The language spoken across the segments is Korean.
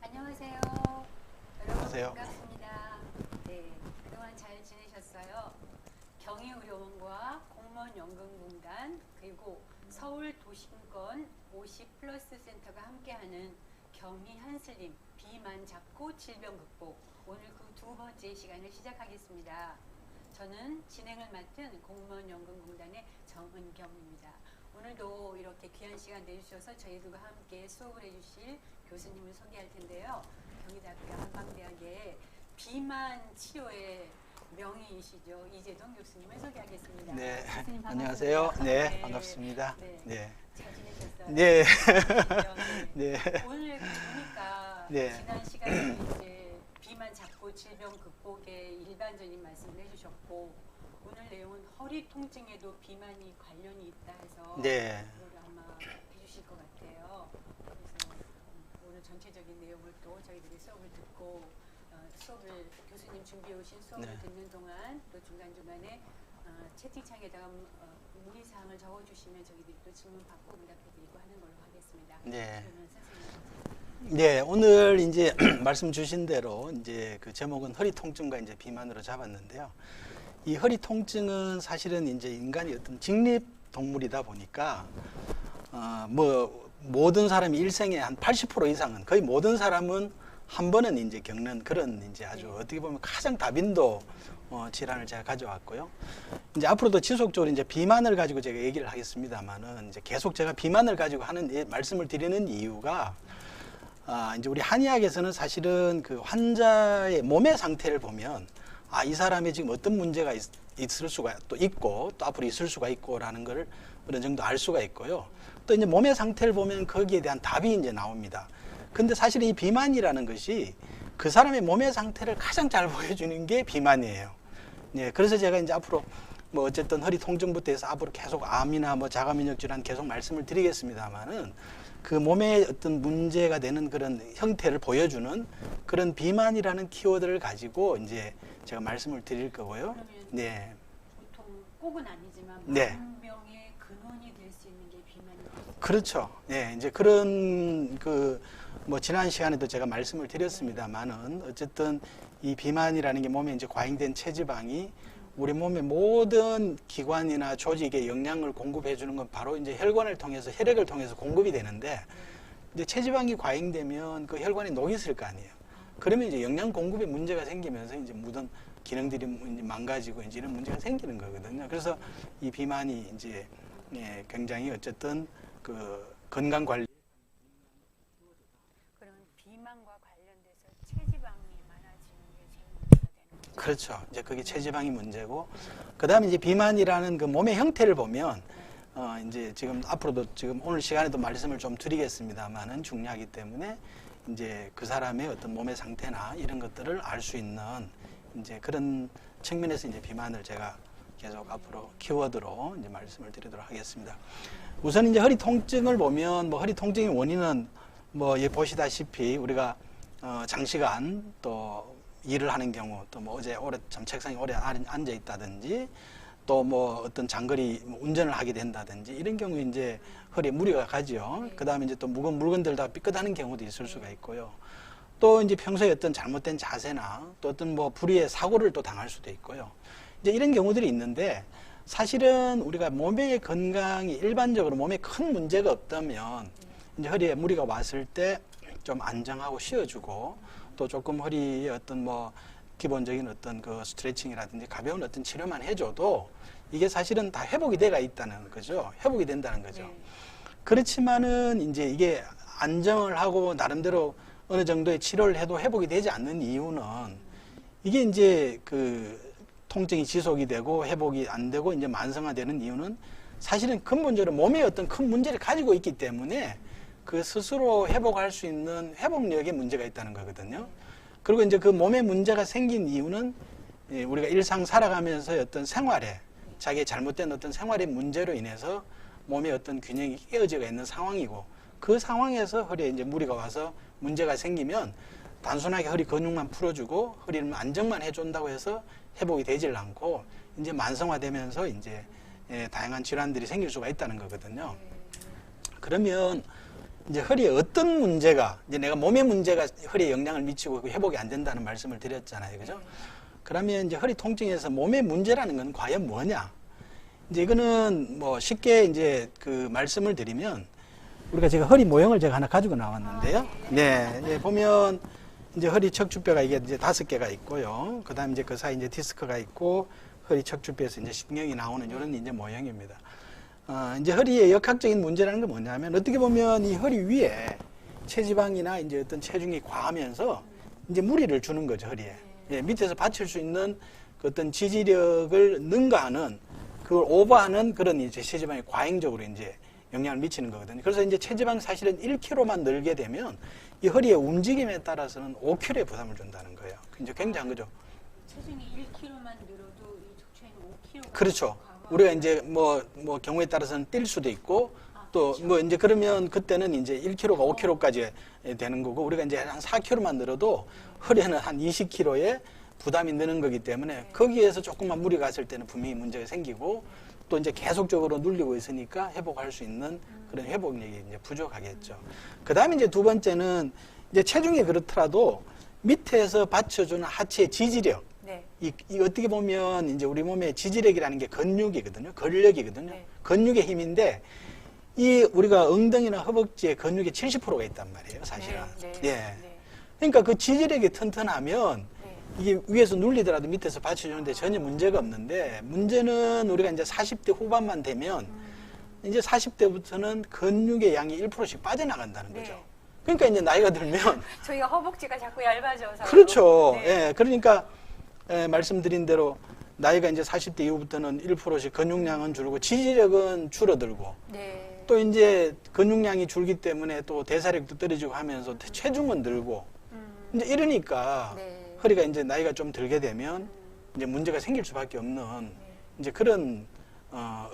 안녕하세요. 여러분 안녕하세요. 반갑습니다. 네, 그동안 잘 지내셨어요? 경희의료원과 공무원연금공단 그리고 서울도심권 50플러스 센터가 함께하는 경희 한슬림 비만 잡고 질병 극복, 오늘 그 두 번째 시간을 시작하겠습니다. 저는 진행을 맡은 공무원연금공단의 정은경입니다. 오늘도 이렇게 귀한 시간 내주셔서 저희들과 함께 수업을 해주실 교수님을 소개할 텐데요. 경희대학교 한방대학의 비만 치료의 명의이시죠. 이재동 교수님을 소개하겠습니다. 네, 교수님 안녕하세요. 반갑습니다. 네, 반갑습니다. 네. 네, 잘 지내셨어요? 네, 네. 네, 오늘 보니까 네. 지난 시간에 이제 비만 잡고 질병 극복에 일반적인 말씀을 해주셨고, 오늘 내용은 허리 통증에도 비만이 관련이 있다 해서 네. 그걸 아마 해주실 것 같아요. 그래서 오늘 전체적인 내용을 또 저희들이 수업을 듣고 수업을 교수님 준비해 오신 수업을 네. 듣는 동안 또 중간중간에 채팅창에다가 문의사항을 적어주시면 저희들이 또 질문 받고 응답해드리고 하는 걸로 하겠습니다. 네. 그러면 선생님. 네, 오늘 이제 말씀 주신 대로 이제 그 제목은 허리 통증과 이제 비만으로 잡았는데요. 이 허리 통증은 사실은 이제 인간이 어떤 직립 동물이다 보니까 뭐 모든 사람이 일생에 한 80% 이상은 거의 모든 사람은 한 번은 이제 겪는 그런 이제 아주 어떻게 보면 가장 다빈도 질환을 제가 가져왔고요. 이제 앞으로도 지속적으로 이제 비만을 가지고 제가 얘기를 하겠습니다만은 이제 계속 제가 비만을 가지고 하는 말씀을 드리는 이유가 이제 우리 한의학에서는 사실은 그 환자의 몸의 상태를 보면 이 사람이 지금 어떤 문제가 있을 수가 또 있고 또 앞으로 있을 수가 있고라는 걸 어느 정도 알 수가 있고요. 또 이제 몸의 상태를 보면 거기에 대한 답이 이제 나옵니다. 근데 사실 이 비만이라는 것이 그 사람의 몸의 상태를 가장 잘 보여주는 게 비만이에요. 네, 그래서 제가 이제 앞으로 뭐 어쨌든 허리 통증부터 해서 앞으로 계속 암이나 뭐 자가면역 질환 계속 말씀을 드리겠습니다만은 그 몸에 어떤 문제가 되는 그런 형태를 보여주는 그런 비만이라는 키워드를 가지고 이제 제가 말씀을 드릴 거고요. 그러면 네. 보통 꼭은 아니지만 네. 만병의 근원이 될 수 있는 게 비만이거든요. 그렇죠. 네, 이제 그런 뭐 지난 시간에도 제가 말씀을 드렸습니다만은 어쨌든 이 비만이라는 게 몸에 이제 과잉된 체지방이 우리 몸의 모든 기관이나 조직에 영양을 공급해 주는 건 바로 이제 혈관을 통해서 혈액을 통해서 공급이 되는데 이제 체지방이 과잉되면 그 혈관이 녹이 있을 거 아니에요. 그러면 이제 영양 공급에 문제가 생기면서 이제 모든 기능들이 이제 망가지고 이제 이런 문제가 생기는 거거든요. 그래서 이 비만이 이제 굉장히 어쨌든 그 건강 관리 그러면 비만과 관련돼서 체지방이 많아지는 게 제일 문제가 되는 거죠. 그렇죠. 이제 그게 체지방이 문제고, 그 다음에 이제 비만이라는 그 몸의 형태를 보면, 이제 지금 앞으로도 지금 오늘 시간에도 말씀을 좀 드리겠습니다만은 중요하기 때문에 이제 그 사람의 어떤 몸의 상태나 이런 것들을 알 수 있는 이제 그런 측면에서 이제 비만을 제가 계속 앞으로 키워드로 이제 말씀을 드리도록 하겠습니다. 우선 이제 허리 통증을 보면 뭐 허리 통증의 원인은 뭐 보시다시피 우리가 장시간 또 일을 하는 경우 또 뭐 어제 오래 참 책상에 오래 앉아 있다든지 또 뭐 어떤 장거리 운전을 하게 된다든지 이런 경우에 이제 허리에 무리가 가죠. 그 다음에 이제 또 무거운 물건들 다 삐끗하는 경우도 있을 수가 있고요. 또 이제 평소에 어떤 잘못된 자세나 또 어떤 뭐 불의의 사고를 또 당할 수도 있고요. 이제 이런 경우들이 있는데 사실은 우리가 몸의 건강이 일반적으로 몸에 큰 문제가 없다면 이제 허리에 무리가 왔을 때 좀 안정하고 쉬어주고 또 조금 허리에 어떤 뭐 기본적인 어떤 그 스트레칭이라든지 가벼운 어떤 치료만 해줘도 이게 사실은 다 회복이 돼가 있다는 거죠. 회복이 된다는 거죠. 네. 그렇지만은 이제 이게 안정을 하고 나름대로 어느 정도의 치료를 해도 회복이 되지 않는 이유는 이게 이제 그 통증이 지속이 되고 회복이 안 되고 이제 만성화되는 이유는 사실은 근본적으로 몸에 어떤 큰 문제를 가지고 있기 때문에 그 스스로 회복할 수 있는 회복력에 문제가 있다는 거거든요. 그리고 이제 그 몸에 문제가 생긴 이유는 우리가 일상 살아가면서 어떤 생활에 자기의 잘못된 어떤 생활의 문제로 인해서 몸의 어떤 균형이 깨어져 있는 상황이고 그 상황에서 허리에 이제 무리가 와서 문제가 생기면 단순하게 허리 근육만 풀어주고 허리를 안정만 해준다고 해서 회복이 되질 않고 이제 만성화되면서 이제 다양한 질환들이 생길 수가 있다는 거거든요. 그러면 이제 허리에 어떤 문제가, 이제 내가 몸의 문제가 허리에 영향을 미치고 회복이 안 된다는 말씀을 드렸잖아요. 그죠? 네. 그러면 이제 허리 통증에서 몸의 문제라는 건 과연 뭐냐? 이제 이거는 뭐 쉽게 이제 그 말씀을 드리면 우리가 제가 허리 모형을 제가 하나 가지고 나왔는데요. 네. 이제 보면 이제 허리 척추뼈가 이게 이제 5개가 있고요. 그 다음에 이제 그 사이 이제 디스크가 있고 허리 척추뼈에서 이제 신경이 나오는 이런 이제 모형입니다. 이제 허리의 역학적인 문제라는 건 뭐냐면 어떻게 보면 이 허리 위에 체지방이나 이제 어떤 체중이 과하면서 이제 무리를 주는 거죠, 허리에. 예, 밑에서 받칠 수 있는 그 어떤 지지력을 능가하는 그걸 오버하는 그런 이제 체지방이 과잉적으로 이제 영향을 미치는 거거든요. 그래서 이제 체지방이 사실은 1kg만 늘게 되면 이 허리의 움직임에 따라서는 5kg의 부담을 준다는 거예요. 이제 굉장한 거죠. 체중이 1kg만 늘어도 이 척추에는 5kg. 그렇죠. 우리가 이제 뭐 경우에 따라서는 뛸 수도 있고 또 뭐 이제 그러면 그때는 이제 1kg가 5kg까지 되는 거고 우리가 이제 한 4kg만 늘어도 허리에는 한 20kg의 부담이 느는 거기 때문에 거기에서 조금만 무리가 갔을 때는 분명히 문제가 생기고 또 이제 계속적으로 눌리고 있으니까 회복할 수 있는 그런 회복력이 이제 부족하겠죠. 그 다음에 이제 두 번째는 이제 체중이 그렇더라도 밑에서 받쳐주는 하체의 지지력. 네. 이 어떻게 보면 이제 우리 몸의 지지력이라는 게 근육이거든요. 근력이거든요. 네. 근육의 힘인데 이 우리가 엉덩이나 허벅지에 근육이 70%가 있단 말이에요, 사실은. 네. 예. 네. 그러니까 그 지지력이 튼튼하면 네. 이게 위에서 눌리더라도 밑에서 받쳐주는데 전혀 문제가 없는데 문제는 우리가 이제 40대 후반만 되면 이제 40대부터는 근육의 양이 1%씩 빠져나간다는 거죠. 네. 그러니까 이제 나이가 들면 저희가 허벅지가 자꾸 얇아져서. 그렇죠. 네. 예, 그러니까 말씀드린 대로 나이가 이제 40대 이후부터는 1%씩 근육량은 줄고 지지력은 줄어들고 네. 또 이제 근육량이 줄기 때문에 또 대사력도 떨어지고 하면서 체중은 늘고 이제 이러니까 네. 허리가 이제 나이가 좀 들게 되면 이제 문제가 생길 수밖에 없는 이제 그런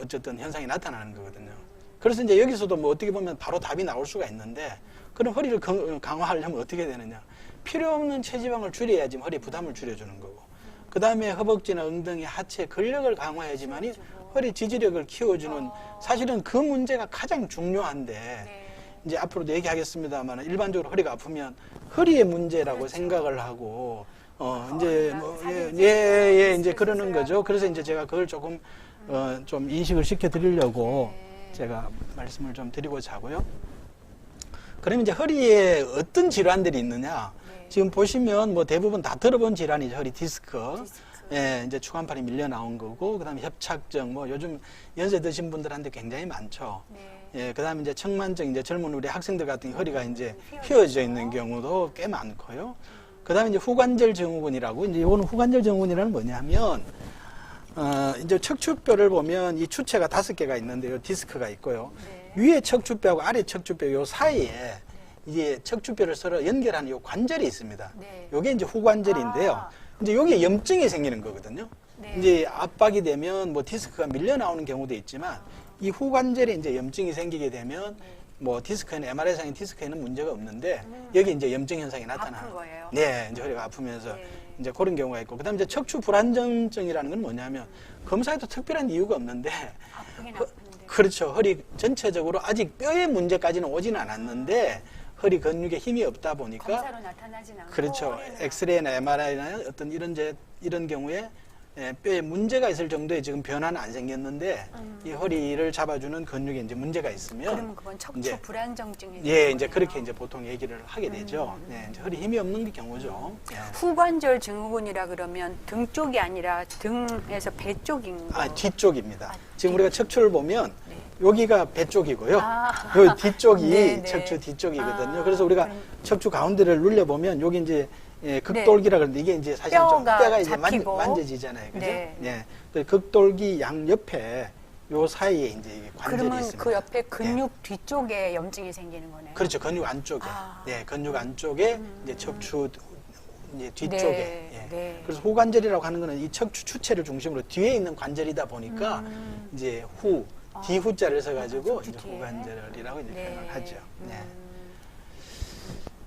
어쨌든 현상이 나타나는 거거든요. 그래서 이제 여기서도 뭐 어떻게 보면 바로 답이 나올 수가 있는데 그럼 허리를 강화하려면 어떻게 되느냐? 필요 없는 체지방을 줄여야지 허리 부담을 줄여주는 거고 그 다음에 허벅지나 엉덩이, 하체 근력을 강화해야지만이 허리 지지력을 키워주는 사실은 그 문제가 가장 중요한데 네. 이제 앞으로도 얘기하겠습니다만 일반적으로 허리가 아프면 허리의 문제라고 생각을 하고 이제 뭐 이제 그러는 거죠. 그래서 이제 제가 그걸 조금 좀 인식을 시켜 드리려고 제가 말씀을 좀 드리고자 하고요. 그러면 이제 허리에 어떤 질환들이 있느냐? 지금 보시면 뭐 대부분 다 들어본 질환이죠. 허리 디스크. 예, 이제 추간팔이 밀려 나온 거고, 그 다음에 협착증, 뭐 요즘 연세 드신 분들한테 굉장히 많죠. 예, 그 다음에 이제 청만증, 이제 젊은 우리 학생들 같은 허리가 이제 휘어져 있는 경우도 꽤 많고요. 그 다음에 이제 후관절 증후군이라고, 이제 이거는 후관절 증후군이라는 뭐냐면, 이제 척추뼈를 보면 이 추체가 5개가 있는데, 요 디스크가 있고요. 위에 척추뼈하고 아래 척추뼈 요 사이에 이제 척추뼈를 서로 연결하는 요 관절이 있습니다. 요게 이제 후관절인데요. 이제 여기에 염증이 생기는 거거든요. 이제 압박이 되면 뭐 디스크가 밀려 나오는 경우도 있지만 이 후관절에 이제 염증이 생기게 되면 뭐 디스크에는 MRI상의 디스크에는 문제가 없는데 여기 이제 염증 현상이 나타나는 아픈 거예요? 네, 이제 허리가 아프면서 이제 그런 경우가 있고 그다음에 이제 척추 불안정증이라는 건 뭐냐면 검사에도 특별한 이유가 없는데 아프긴 아픈데. 그렇죠. 허리 전체적으로 아직 뼈의 문제까지는 오지는 않았는데 허리 근육에 힘이 없다 보니까 검사로 나타나진 않고 그렇죠. 엑스레이나 MRI나 어떤 이런 경우에 뼈에 문제가 있을 정도의 지금 변화는 안 생겼는데 이 허리를 잡아주는 근육에 이제 문제가 있으면 그러면 그건 척추 이제 불안정증이 예, 이제 그렇게 이제 보통 얘기를 하게 되죠. 네, 이제 허리 힘이 없는 경우죠. 예. 후관절 증후군이라 그러면 등 쪽이 아니라 등에서 배 쪽인 거. 뒤쪽입니다. 지금 우리가 척추를 보면 여기가 배 쪽이고요. 아. 여기 뒤쪽이 네네. 척추 뒤쪽이거든요. 아, 그래서 우리가 그럼- 척추 가운데를 눌려보면 여기 이제 극돌기라 그러는데 이게 이제 사실 좀 뼈가 뼈가 이제 잡히고. 만져지잖아요. 그죠? 네. 예. 그 극돌기 양 옆에 요 사이에 이제 이게 관절이 그러면 있습니다. 그 옆에 근육 뒤쪽에 염증이 생기는 거네요. 그렇죠. 근육 안쪽에. 아. 예, 근육 안쪽에 이제 척추 이제 뒤쪽에. 네, 예. 네. 그래서 후관절이라고 하는 거는 이 척추 추체를 중심으로 뒤에 있는 관절이다 보니까 이제 뒤후자를 써가지고 척추 이제 뒤에. 후관절이라고 이제 네. 표현을 하죠. 네.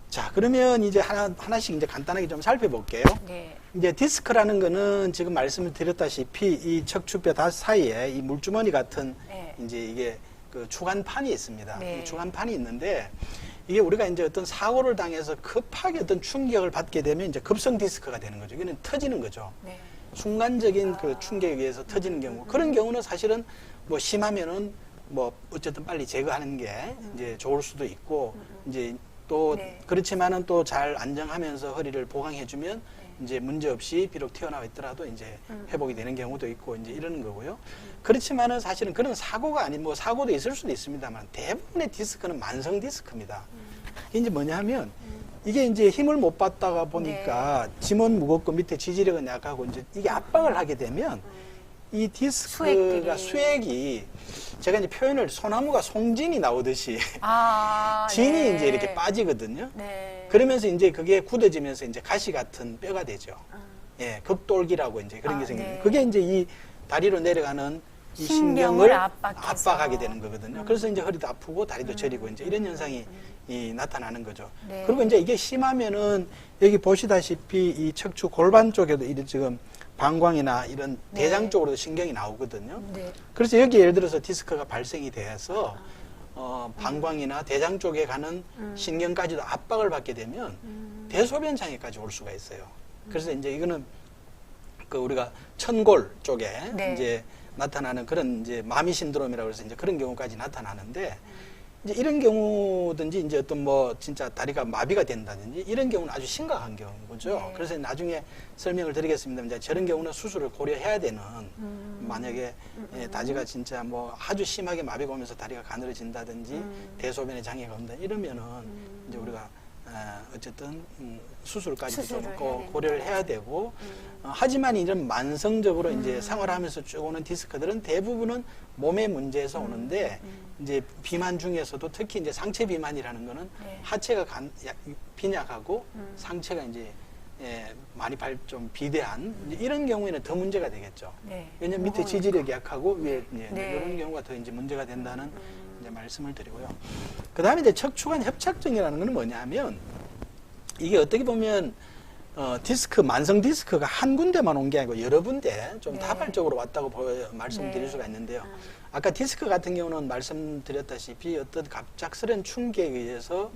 자, 그러면 이제 하나씩 이제 간단하게 좀 살펴볼게요. 네. 이제 디스크라는 거는 지금 말씀을 드렸다시피 이 척추뼈 사이에 이 물주머니 같은 네. 이제 이게 그 주간판이 있습니다. 네. 이 주간판이 있는데 이게 우리가 이제 어떤 사고를 당해서 급하게 어떤 충격을 받게 되면 이제 급성 디스크가 되는 거죠. 이거는 터지는 거죠. 네. 순간적인 그 충격에 의해서 터지는 경우. 그런 경우는 사실은 뭐 심하면은 뭐 어쨌든 빨리 제거하는 게 이제 좋을 수도 있고 이제 또 네. 그렇지만은 또 잘 안정하면서 허리를 보강해주면 이제 문제 없이 비록 튀어나와 있더라도 이제 회복이 되는 경우도 있고 이제 이러는 거고요. 그렇지만은 사실은 그런 사고가 아닌 뭐 사고도 있을 수도 있습니다만 대부분의 디스크는 만성 디스크입니다. 이게 이제 뭐냐 하면 이게 이제 힘을 못 받다가 보니까 짐은 무겁고 밑에 지지력은 약하고 이제 이게 압박을 하게 되면 이 디스크가 수액이 제가 이제 표현을 소나무가 송진이 나오듯이 진이 네. 이제 이렇게 빠지거든요. 네. 그러면서 이제 그게 굳어지면서 이제 가시 같은 뼈가 되죠. 예, 극돌기라고 이제 그런 게 생깁니다. 네. 그게 이제 이 다리로 내려가는 이 신경을 신경을 압박해서. 압박하게 되는 거거든요. 그래서 이제 허리도 아프고 다리도 저리고 이제 이런 현상이 나타나는 거죠. 네. 그리고 이제 이게 심하면은 여기 보시다시피 이 척추 골반 쪽에도 이런 지금 방광이나 이런 네. 대장 쪽으로도 신경이 나오거든요. 네. 그래서 여기 예를 들어서 디스크가 발생이 돼서 방광이나 대장 쪽에 가는 신경까지도 압박을 받게 되면 대소변 장애까지 올 수가 있어요. 그래서 이제 이거는 그 우리가 천골 쪽에 네. 이제 나타나는 그런 이제 마미 신드롬이라고 해서 이제 그런 경우까지 나타나는데 이제 이런 경우든지 이제 어떤 뭐 진짜 다리가 마비가 된다든지 이런 경우는 아주 심각한 경우인 거죠. 네. 그래서 나중에 설명을 드리겠습니다. 이제 저런 경우는 수술을 고려해야 되는 만약에 다리가 진짜 뭐 아주 심하게 마비가 오면서 다리가 가늘어진다든지 대소변에 장애가 온다 이러면은 이제 우리가 어쨌든 수술까지도 좀 수술을 꼭 해야 고려를 해야 되고 하지만 이런 만성적으로 이제 생활하면서 쭉 오는 디스크들은 대부분은 몸의 문제에서 오는데 이제 비만 중에서도 특히 이제 상체 비만이라는 거는 네. 하체가 빈약하고 상체가 이제 많이 좀 비대한 이제 이런 경우에는 더 문제가 되겠죠. 네. 왜냐면 밑에 지지력이 약하고 위에 네. 이런 경우가 더 이제 문제가 된다는 이제 말씀을 드리고요. 그 다음에 이제 척추관 협착증이라는 건 뭐냐면 이게 어떻게 보면 디스크, 만성 디스크가 한 군데만 온 게 아니고 여러 군데 좀 네. 다발적으로 왔다고 말씀드릴 네. 수가 있는데요. 아까 디스크 같은 경우는 말씀드렸다시피 어떤 갑작스런 충격에 의해서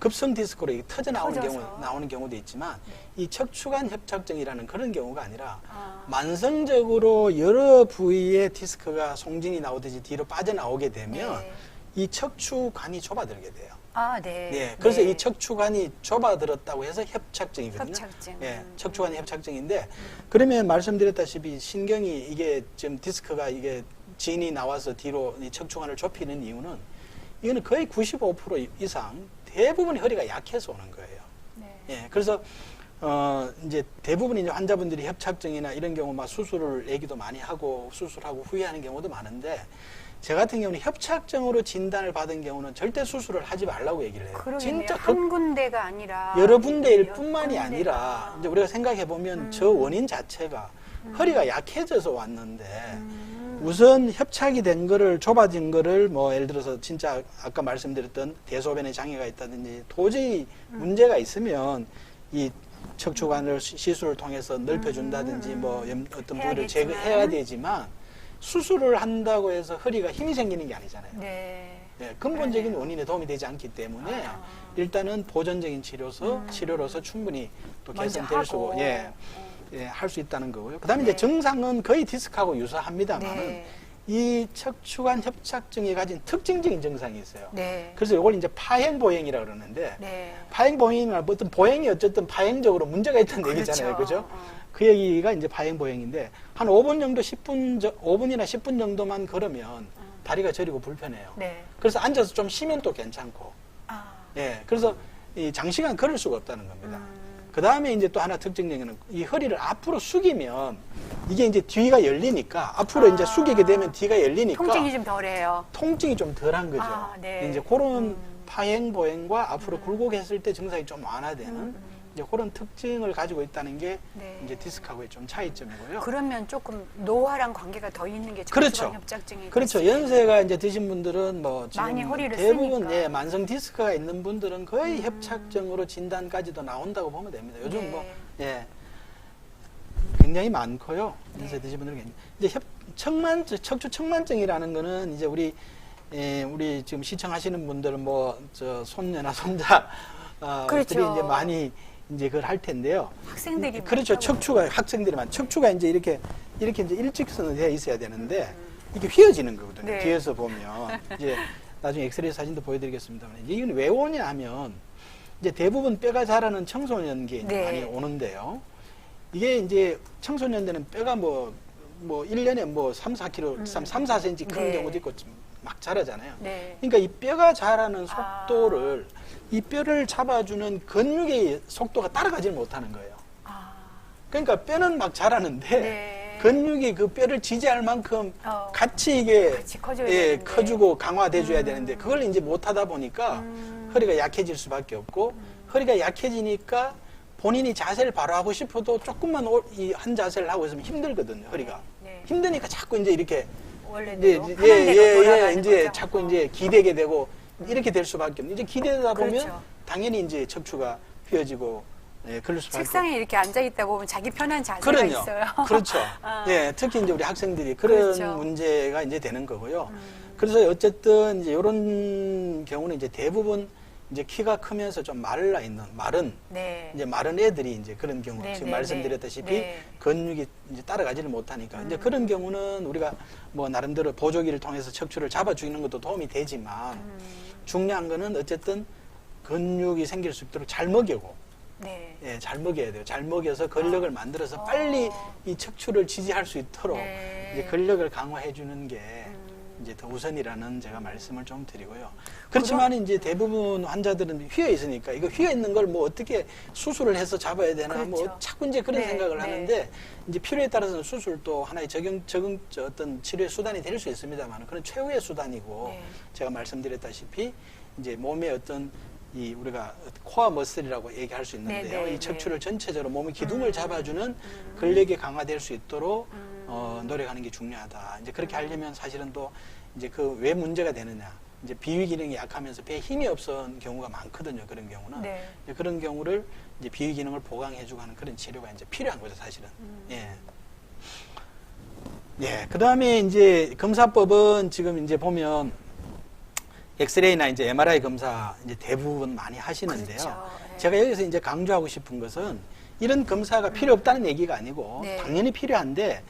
급성 디스크로 이게 터져나오는 터져서. 나오는 경우도 있지만 이 척추관 협착증이라는 그런 경우가 아니라 만성적으로 여러 부위의 디스크가 송진이 나오듯이 뒤로 빠져나오게 되면 네. 이 척추관이 좁아들게 돼요. 네. 네, 그래서 네. 이 척추관이 좁아들었다고 해서 협착증이거든요. 협착증. 예, 척추관이 협착증인데 그러면 말씀드렸다시피 신경이 이게 지금 디스크가 이게 진이 나와서 뒤로 이 척추관을 좁히는 이유는 이거는 거의 95% 이상 대부분이 허리가 약해서 오는 거예요. 네. 예, 그래서 이제 대부분 이제 환자분들이 협착증이나 이런 경우 막 수술을 얘기도 많이 하고 수술하고 후회하는 경우도 많은데 제 같은 경우는 협착증으로 진단을 받은 경우는 절대 수술을 하지 말라고 얘기를 해요. 그러겠네요. 진짜 한 군데가 아니라 여러 군데일 여러 뿐만이 군데가. 아니라 이제 우리가 생각해 보면 저 원인 자체가 허리가 약해져서 왔는데 우선 협착이 된 거를 좁아진 거를 뭐 예를 들어서 진짜 아까 말씀드렸던 대소변에 장애가 있다든지 도저히 문제가 있으면 이 척추관을 시술을 통해서 넓혀준다든지 뭐 어떤 부위를 제거해야 되지만 수술을 한다고 해서 허리가 힘이 생기는 게 아니잖아요. 네. 네, 근본적인 원인에 도움이 되지 않기 때문에 일단은 보존적인 치료로서 충분히 또 먼저 개선될 수, 하고. 할 수 있다는 거고요. 그다음에 네. 이제 증상은 거의 디스크하고 유사합니다만은 네. 이 척추관 협착증이 가진 특징적인 증상이 있어요. 네. 그래서 이걸 이제 파행보행이라고 그러는데 네. 파행보행이나 어떤 보행이 어쨌든 파행적으로 문제가 있다는 얘기잖아요. 그죠? 그 얘기가 이제 파행보행인데 한 5분 정도 5분이나 10분 정도만 걸으면 다리가 저리고 불편해요. 네. 그래서 앉아서 좀 쉬면 또 괜찮고. 예. 그래서 이 장시간 걸을 수가 없다는 겁니다. 그 다음에 이제 또 하나 특징적인 거는 이 허리를 앞으로 숙이면 이게 이제 뒤가 열리니까 앞으로 이제 숙이게 되면 뒤가 열리니까 통증이 좀 덜해요. 통증이 좀 덜한 거죠. 네. 이제 그런 파행보행과 앞으로 굴곡했을 때 증상이 좀 완화되는 이제 그런 특징을 가지고 있다는 게 네. 이제 디스크하고의 좀 차이점이고요. 그러면 조금 노화랑 관계가 더 있는 게 그렇죠. 척추관 협착증이 그렇죠. 연세가 이제 드신 분들은 뭐 지금 많이 허리를 대부분 쓰니까. 만성 디스크가 있는 분들은 거의 협착증으로 진단까지도 나온다고 보면 됩니다. 요즘 네. 뭐 굉장히 많고요. 연세 드신 분들은 이제 척추 측만증이라는 거는 이제 우리 우리 지금 시청하시는 분들은 뭐 저 손녀나 손자 그렇죠. 들이 이제 많이 이제 그걸 할 텐데요. 학생들이 그렇죠. 많다고 척추가 학생들이만 척추가 이제 이렇게 이제 일직선으로 되어 있어야 되는데 이게 휘어지는 거거든요. 네. 뒤에서 보면 이제 나중에 엑스레이 사진도 보여드리겠습니다만 이건 왜 오냐 하면 이제 대부분 뼈가 자라는 청소년기에 이제 네. 많이 오는데요. 이게 이제 청소년들은 뼈가 뭐 1년에 뭐 3, 4kg, 3, 4cm 큰 네. 경우도 있고 막 자라잖아요. 네. 그러니까 이 뼈가 자라는 속도를 이 뼈를 잡아주는 근육의 속도가 따라가지 못하는 거예요. 아, 그러니까 뼈는 막 자라는데 네. 근육이 그 뼈를 지지할 만큼 어, 같이 이게 같이 커줘야 예, 되는데. 커주고 강화돼 줘야 되는데 그걸 이제 못 하다 보니까 허리가 약해질 수밖에 없고 허리가 약해지니까 본인이 자세를 바로 하고 싶어도 조금만 이 한 자세를 하고 있으면 힘들거든요. 허리가 네. 힘드니까 자꾸 이제 이렇게 원래대로 하는 대로 돌아가는 이제 거죠. 자꾸 이제 기대게 되고 이렇게 될 수밖에 없는. 이제 기대다 보면 그렇죠. 당연히 이제 척추가 휘어지고 그럴 수밖에. 책상에 이렇게 앉아 있다 보면 자기 편한 자세가 그럼요. 있어요. 그렇죠. 아. 예, 특히 이제 우리 학생들이 그런 그렇죠. 문제가 이제 되는 거고요. 그래서 어쨌든 이제 이런 경우는 이제 대부분 이제 키가 크면서 좀 말라 있는 마른 네. 이제 마른 애들이 이제 그런 경우 네, 지금 네, 말씀드렸다시피 네. 근육이 이제 따라가지를 못하니까 이제 그런 경우는 우리가 뭐 나름대로 보조기를 통해서 척추를 잡아주는 것도 도움이 되지만 중요한 거는 어쨌든 근육이 생길 수 있도록 잘 먹이고 네. 예, 잘 먹여야 돼요. 잘 먹여서 근력을 만들어서 빨리 이 척추를 지지할 수 있도록 네. 이제 근력을 강화해 주는 게 이제 더 우선이라는 제가 말씀을 좀 드리고요. 그렇지만 이제 대부분 환자들은 휘어 있으니까 이거 휘어 있는 걸 뭐 어떻게 수술을 해서 잡아야 되나 뭐 그렇죠. 자꾸 이제 그런 네, 생각을 네. 하는데 이제 필요에 따라서는 수술도 하나의 어떤 치료의 수단이 될 수 있습니다만 그건 최후의 수단이고 네. 제가 말씀드렸다시피 이제 몸의 어떤 이 우리가 코어 머슬이라고 얘기할 수 있는데요. 네, 네, 이 척추를 전체적으로 몸의 기둥을 잡아주는 음. 근력이 강화될 수 있도록 노력하는 게 중요하다. 이제 그렇게 하려면 사실은 또 이제 그 왜 문제가 되느냐. 이제 비위 기능이 약하면서 배에 힘이 없는 경우가 많거든요. 그런 경우는 네. 이제 그런 경우를 이제 비위 기능을 보강해주고 하는 그런 치료가 이제 필요한 거죠, 사실은. 예. 예. 그 다음에 이제 검사법은 지금 이제 보면 엑스레이나 이제 MRI 검사 이제 대부분 많이 하시는데요. 그렇죠. 네. 제가 여기서 이제 강조하고 싶은 것은 이런 검사가 필요 없다는 얘기가 아니고 네. 당연히 필요한데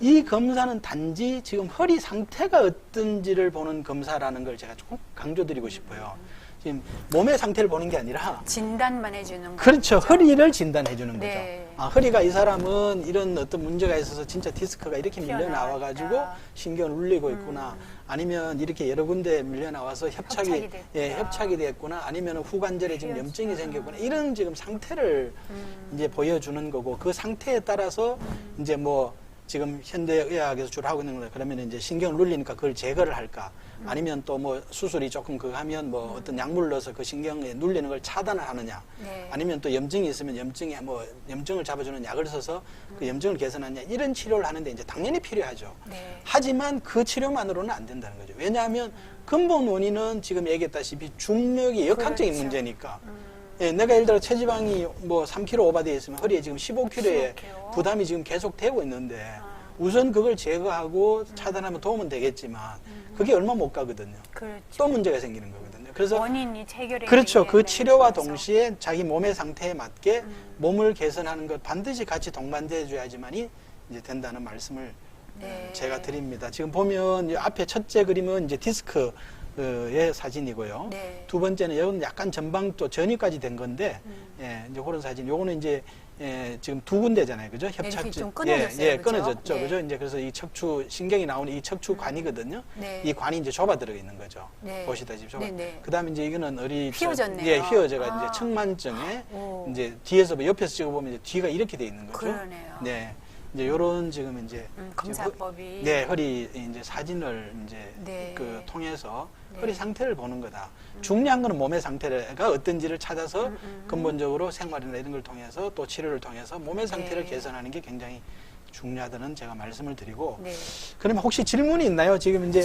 이 검사는 단지 지금 허리 상태가 어떤지를 보는 검사라는 걸 제가 조금 강조드리고 싶어요. 지금 몸의 상태를 보는 게 아니라 진단만 해주는 거. 그렇죠. 허리를 진단해 주는 거죠. 네. 아, 허리가 이 사람은 이런 어떤 문제가 있어서 진짜 디스크가 이렇게 밀려 나와 가지고 튀어나왔다. 신경을 울리고 있구나. 아니면 이렇게 여러 군데 밀려 나와서 협착이 협착이 됐구나. 협착이 됐구나. 아니면 후관절에 지금 휘어지- 염증이 생겼구나. 이런 지금 상태를 이제 보여주는 거고 그 상태에 따라서 이제 뭐 지금 현대의학에서 주로 하고 있는 거는 그러면 이제 신경을 눌리니까 그걸 제거를 할까? 아니면 또 뭐 수술이 조금 그거 하면 뭐 어떤 약물 넣어서 그 신경에 눌리는 걸 차단을 하느냐? 네. 아니면 또 염증이 있으면 염증에 뭐 염증을 잡아주는 약을 써서 그 염증을 개선하느냐? 이런 치료를 하는데 이제 당연히 필요하죠. 네. 하지만 그 치료만으로는 안 된다는 거죠. 왜냐하면 근본 원인은 지금 얘기했다시피 중력이 역학적인 그렇죠. 문제니까. 예, 내가 예를 들어 체지방이 뭐 3kg 오버되어 있으면 허리에 지금 15kg의 15kg. 부담이 지금 계속 되고 있는데 우선 그걸 제거하고 차단하면 도움은 되겠지만 그게 얼마 못 가거든요. 그렇죠. 또 문제가 생기는 거거든요. 그래서 원인이 해결이 그렇죠. 그 되겠네. 치료와 그래서. 동시에 자기 몸의 상태에 맞게 몸을 개선하는 것 반드시 같이 동반돼 줘야지만이 이제 된다는 말씀을 네. 제가 드립니다. 지금 보면 이 앞에 첫째 그림은 이제 디스크의 사진이고요. 네. 두 번째는 여기는 약간 전방 또 전이까지 된 건데, 예, 이제 그런 사진. 요거는 이제 지금 두 군데잖아요, 그죠? 협착 좀 끊어졌어요, 예, 그죠? 끊어졌죠, 네. 그죠? 이제 그래서 이 척추 신경이 나오는 이 척추관이거든요. 네. 이 관이 이제 좁아 들어 있는 거죠. 네. 보시다시피 좁아. 네, 네. 그다음에 이제 이거는 휘어졌네요. 예, 휘어져가 아. 이제 측만증에 오. 이제 뒤에서 옆에서 찍어보면 이제 뒤가 이렇게 돼 있는 거죠. 그러네요. 네. 이제 요런 지금 이제 검사법이. 네, 허리 이제 사진을 이제 네. 그 통해서 네. 허리 상태를 보는 거다. 중요한 거는 몸의 상태가 어떤지를 찾아서 근본적으로 생활이나 이런 걸 통해서 또 치료를 통해서 몸의 상태를 네. 개선하는 게 굉장히 중요하다는 제가 말씀을 드리고 네. 그러면 혹시 질문이 있나요? 지금 이제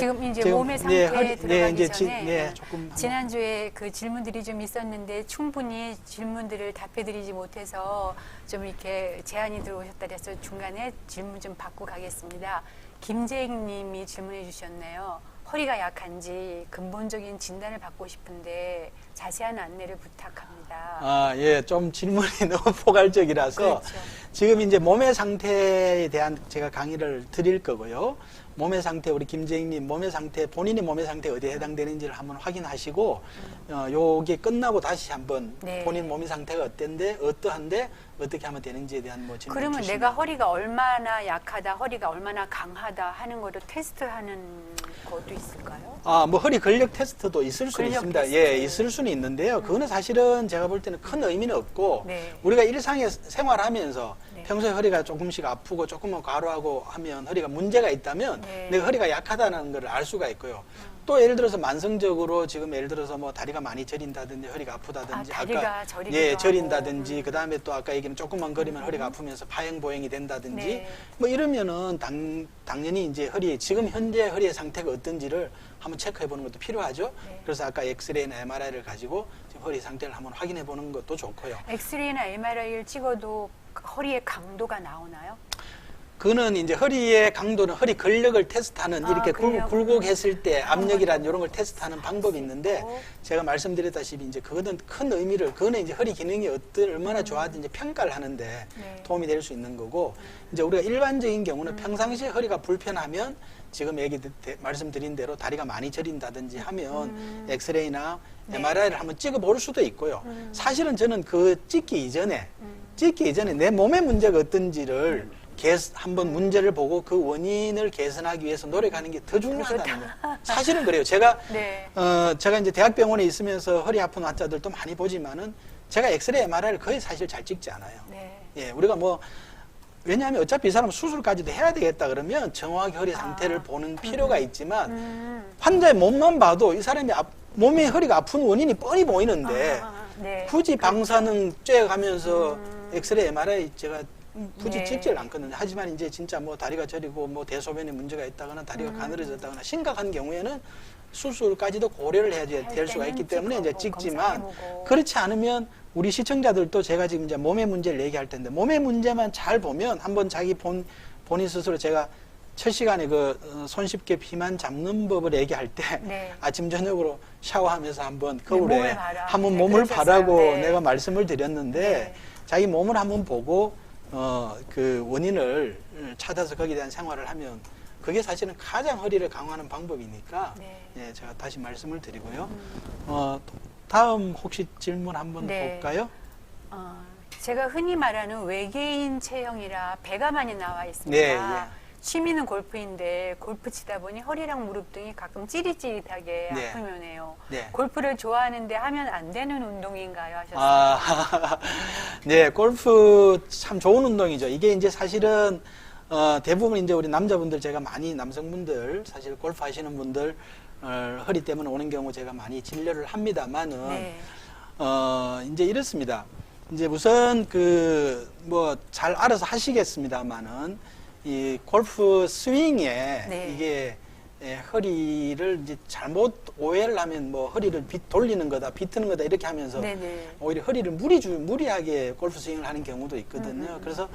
몸의 상태에 들어가기 이제 전에 조금 한번. 지난주에 그 질문들이 좀 있었는데 충분히 질문들을 답해드리지 못해서 좀 이렇게 제안이 들어오셨다 그래서 중간에 질문 좀 받고 가겠습니다. 김재익 님이 질문해 주셨네요. 허리가 약한지 근본적인 진단을 받고 싶은데 자세한 안내를 부탁합니다. 아, 예, 좀 질문이 너무 포괄적이라서 그렇죠. 지금 이제 몸의 상태에 대한 제가 강의를 드릴 거고요. 몸의 상태, 우리 김재익님 몸의 상태, 본인의 몸의 상태 어디에 해당되는지를 한번 확인하시고, 요게 끝나고 다시 한번 네. 본인 몸의 상태가 어떠한데 어떻게 하면 되는지에 대한 뭐 질문 그러면 주시면. 내가 허리가 얼마나 약하다, 허리가 얼마나 강하다 하는 거를 테스트하는 것도 있을까요? 아, 뭐 허리 근력 테스트도 있을 수 근력 있습니다. 테스트. 예, 있을 수는 있는데요. 그거는 사실은 제가 볼 때는 큰 의미는 없고, 네. 우리가 일상에 생활하면서 네. 평소에 허리가 조금씩 아프고 조금만 과로하고 하면 허리가 문제가 있다면 네. 내가 허리가 약하다는 걸 알 수가 있고요. 또 예를 들어서 만성적으로 지금 예를 들어서 뭐 다리가 많이 저린다든지 허리가 아프다든지 다리가 저리기도 예, 하고. 저린다든지 그다음에 또 아까 얘기한 조금만 거리면 허리가 아프면서 파행보행이 된다든지 네. 뭐 이러면은 당연히 이제 지금 현재 허리의 상태가 어떤지를 한번 체크해 보는 것도 필요하죠. 네. 그래서 아까 엑스레이나 MRI를 가지고 지금 허리 상태를 한번 확인해 보는 것도 좋고요. 엑스레이나 MRI를 찍어도 허리의 강도가 나오나요? 그거는 이제 허리의 강도는 허리 근력을 테스트하는 이렇게 근력. 굴곡했을 때 압력이란 이런 걸 테스트하는 방법이 있는데 있고. 제가 말씀드렸다시피 이제 그거는 큰 의미를 그거는 이제 허리 기능이 얼마나 좋아진지 평가를 하는데 네. 도움이 될 수 있는 거고 이제 우리가 일반적인 경우는 평상시에 허리가 불편하면 지금 말씀드린 대로 다리가 많이 저린다든지 하면 엑스레이나 네. MRI를 한번 찍어 볼 수도 있고요. 사실은 저는 그 찍기 이전에 내 몸의 문제가 어떤지를 한번 문제를 보고 그 원인을 개선하기 위해서 노력하는 게 더 중요하다는 거예요. 사실은 그래요. 제가 네. 제가 이제 대학병원에 있으면서 허리 아픈 환자들도 많이 보지만은 제가 엑스레이 MRI를 거의 사실 잘 찍지 않아요. 네. 예, 우리가 뭐 왜냐하면 어차피 이 사람 수술까지도 해야 되겠다 그러면 정확히 허리 상태를 보는 필요가 있지만 환자의 몸만 봐도 이 사람이 몸에 허리가 아픈 원인이 뻔히 보이는데 네. 굳이 방사능 쬐가면서 엑스레이 MRI 제가 굳이 네. 찍질 않거든요. 하지만 이제 진짜 뭐 다리가 저리고 뭐 대소변에 문제가 있다거나 다리가 가늘어졌다거나 심각한 경우에는 수술까지도 고려를 해야 될 수가 있기 때문에 이제 찍지만 검사해보고. 그렇지 않으면 우리 시청자들도 제가 지금 이제 몸의 문제를 얘기할 텐데 몸의 문제만 잘 보면 한번 자기 본인 스스로 제가 첫 시간에 손쉽게 비만 잡는 법을 얘기할 때 네. 아침 저녁으로 샤워하면서 한번 네, 거울에 몸을 봐라. 한번 네, 몸을 그러셨어요. 바라고 네. 내가 말씀을 드렸는데 네. 자기 몸을 한번 보고 그 원인을 찾아서 거기에 대한 생활을 하면 그게 사실은 가장 허리를 강화하는 방법이니까 네. 예, 제가 다시 말씀을 드리고요. 다음 혹시 질문 한번 네. 볼까요? 제가 흔히 말하는 외계인 체형이라 배가 많이 나와 있습니다. 네, 예. 취미는 골프인데 골프 치다 보니 허리랑 무릎 등이 가끔 찌릿찌릿하게 네. 아프면 해요. 네. 골프를 좋아하는데 하면 안 되는 운동인가요? 하셨어요. 아, 네, 골프 참 좋은 운동이죠. 이게 이제 사실은 대부분 이제 우리 남자분들 제가 많이 남성분들 사실 골프 하시는 분들 허리 때문에 오는 경우 제가 많이 진료를 합니다만은 네. 이제 이렇습니다. 이제 우선 뭐 잘 알아서 하시겠습니다만은 이 골프 스윙에 네. 이게 허리를 이제 잘못 오해를 하면 뭐 허리를 돌리는 거다, 비트는 거다 이렇게 하면서 네네. 오히려 허리를 무리하게 골프 스윙을 하는 경우도 있거든요. 그래서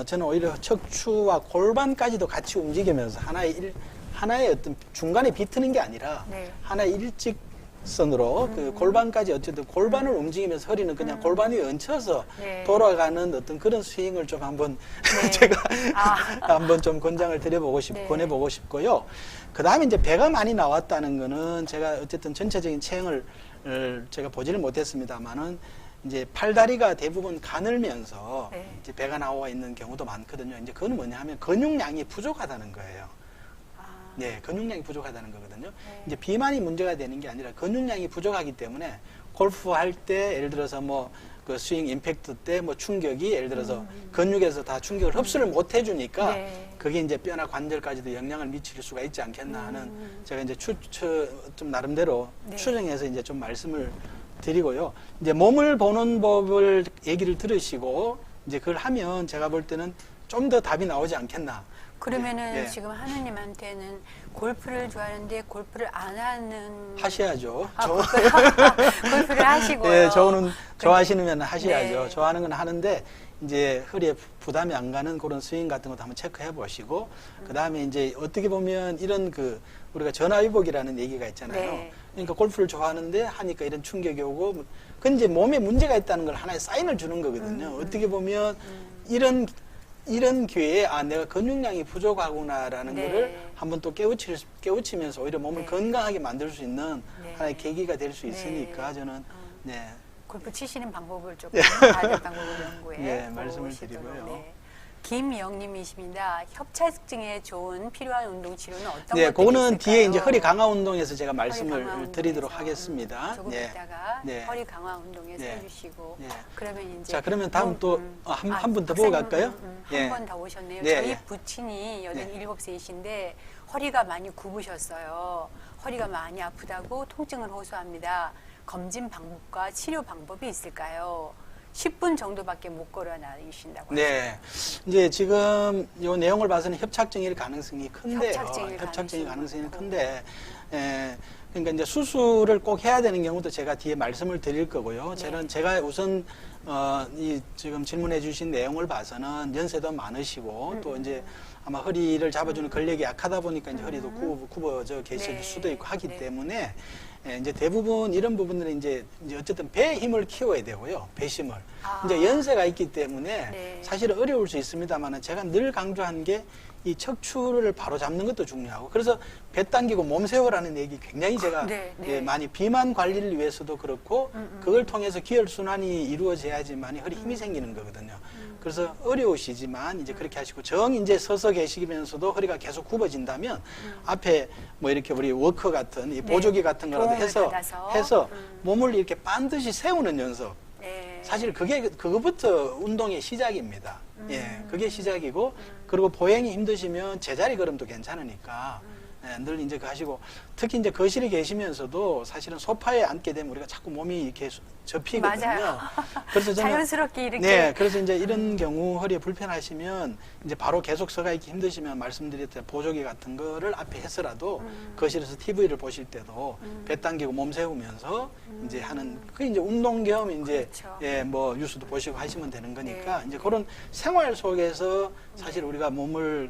저는 오히려 척추와 골반까지도 같이 움직이면서 하나의 어떤 중간에 비트는 게 아니라 네. 하나의 일직선으로 그 골반까지 어쨌든 골반을 움직이면서 허리는 그냥 골반 위에 얹혀서 네. 돌아가는 어떤 그런 스윙을 좀 한번 네. 제가 아. 한번 좀 권장을 드려보고 네. 권해보고 싶고요. 그 다음에 이제 배가 많이 나왔다는 거는 제가 어쨌든 전체적인 체형을 제가 보지를 못했습니다만은 이제 팔다리가 대부분 가늘면서 네. 이제 배가 나와 있는 경우도 많거든요. 이제 그건 뭐냐 하면 근육량이 부족하다는 거예요. 네, 근육량이 부족하다는 거거든요. 네. 이제 비만이 문제가 되는 게 아니라 근육량이 부족하기 때문에 골프 할 때 예를 들어서 뭐 그 스윙 임팩트 때 뭐 충격이 예를 들어서 근육에서 다 충격을 흡수를 못 해주니까 네. 그게 이제 뼈나 관절까지도 영향을 미칠 수가 있지 않겠나 하는 제가 이제 좀 나름대로 네. 추정해서 이제 좀 말씀을 드리고요. 이제 몸을 보는 법을 얘기를 들으시고 이제 그걸 하면 제가 볼 때는 좀 더 답이 나오지 않겠나. 그러면은 예. 지금 하느님한테는 골프를 좋아하는데 골프를 안 하는 하셔야죠. 골프를 하시고요. 네, 좋아하시면 하셔야죠. 네. 좋아하는 건 하는데 이제 허리에 부담이 안 가는 그런 스윙 같은 것도 한번 체크해 보시고, 그 다음에 이제 어떻게 보면 이런 그 우리가 전화위복이라는 얘기가 있잖아요. 네. 그러니까 골프를 좋아하는데 하니까 이런 충격이 오고, 그 이제 몸에 문제가 있다는 걸 하나의 사인을 주는 거거든요. 어떻게 보면 이런 기회에 아 내가 근육량이 부족하구나라는 네. 거를 한번 또 깨우치면서 오히려 몸을 네. 건강하게 만들 수 있는 네. 하나의 계기가 될 수 네. 있으니까 저는 네. 골프 치시는 방법을 조금 다른 방법을 연구해 네, 말씀을 보시도록. 드리고요. 네. 김영님이십니다. 협착증에 좋은 필요한 운동 치료는 어떤 네, 것들이 그거는 있을까요? 뒤에 이제 허리 강화 운동에서 제가 허리 말씀을 강화 운동에서, 드리도록 하겠습니다. 조금 네. 이따가 네. 허리 강화 운동에서 네. 해주시고 네. 그러면 이제 자, 그러면 다음 또 한 분 더 보고 박사님, 갈까요? 예. 한 번 더 오셨네요. 네, 저희 예. 부친이 네. 87세이신데 허리가 많이 굽으셨어요. 허리가 많이 아프다고 통증을 호소합니다. 검진 방법과 치료 방법이 있을까요? 10분 정도밖에 못 걸어 다니신다고 네. 이제 지금 이 내용을 봐서는 협착증일 가능성이 큰데요. 협착증일 가능성이 가능성이 큰데, 그러니까 이제 수술을 꼭 해야 되는 경우도 제가 뒤에 말씀을 드릴 거고요. 네. 제가 우선 이 지금 질문해 주신 내용을 봐서는 연세도 많으시고 또 이제 아마 허리를 잡아주는 근력이 약하다 보니까 이제 허리도 굽어져 계실 네. 수도 있고 하기 네. 때문에 이제 대부분 이런 부분들은 이제 어쨌든 배의 힘을 키워야 되고요. 배심을. 아. 이제 연세가 있기 때문에 네. 사실 어려울 수 있습니다만 제가 늘 강조한 게 이 척추를 바로 잡는 것도 중요하고 그래서 배 당기고 몸 세워라는 얘기 굉장히 제가 네, 네. 예, 많이 비만 관리를 위해서도 그렇고 그걸 통해서 기혈순환이 이루어져야지만 허리 힘이 생기는 거거든요. 그래서 어려우시지만 이제 그렇게 하시고 정 이제 서서 계시면서도 허리가 계속 굽어진다면 앞에 뭐 이렇게 우리 워커 같은 이 보조기 같은 거라도 도움을 해서 받아서. 몸을 이렇게 반드시 세우는 연습. 네. 사실 그거부터 운동의 시작입니다. 예, 그게 시작이고 그리고 보행이 힘드시면 제자리 걸음도 괜찮으니까 예, 늘 이제 하시고 특히 이제 거실에 계시면서도 사실은 소파에 앉게 되면 우리가 자꾸 몸이 이렇게 접히거든요. 맞아요. 그래서 저는 자연스럽게 이렇게 네, 그래서 이제 이런 경우 허리에 불편하시면 이제 바로 계속 서가 있기 힘드시면 말씀드렸던 보조기 같은 거를 앞에 해서라도 거실에서 TV를 보실 때도 배 당기고 몸 세우면서 이제 하는 그게 이제 운동 겸 이제 그렇죠. 예, 뭐 뉴스도 보시고 하시면 되는 거니까 네. 이제 그런 생활 속에서 사실 우리가 몸을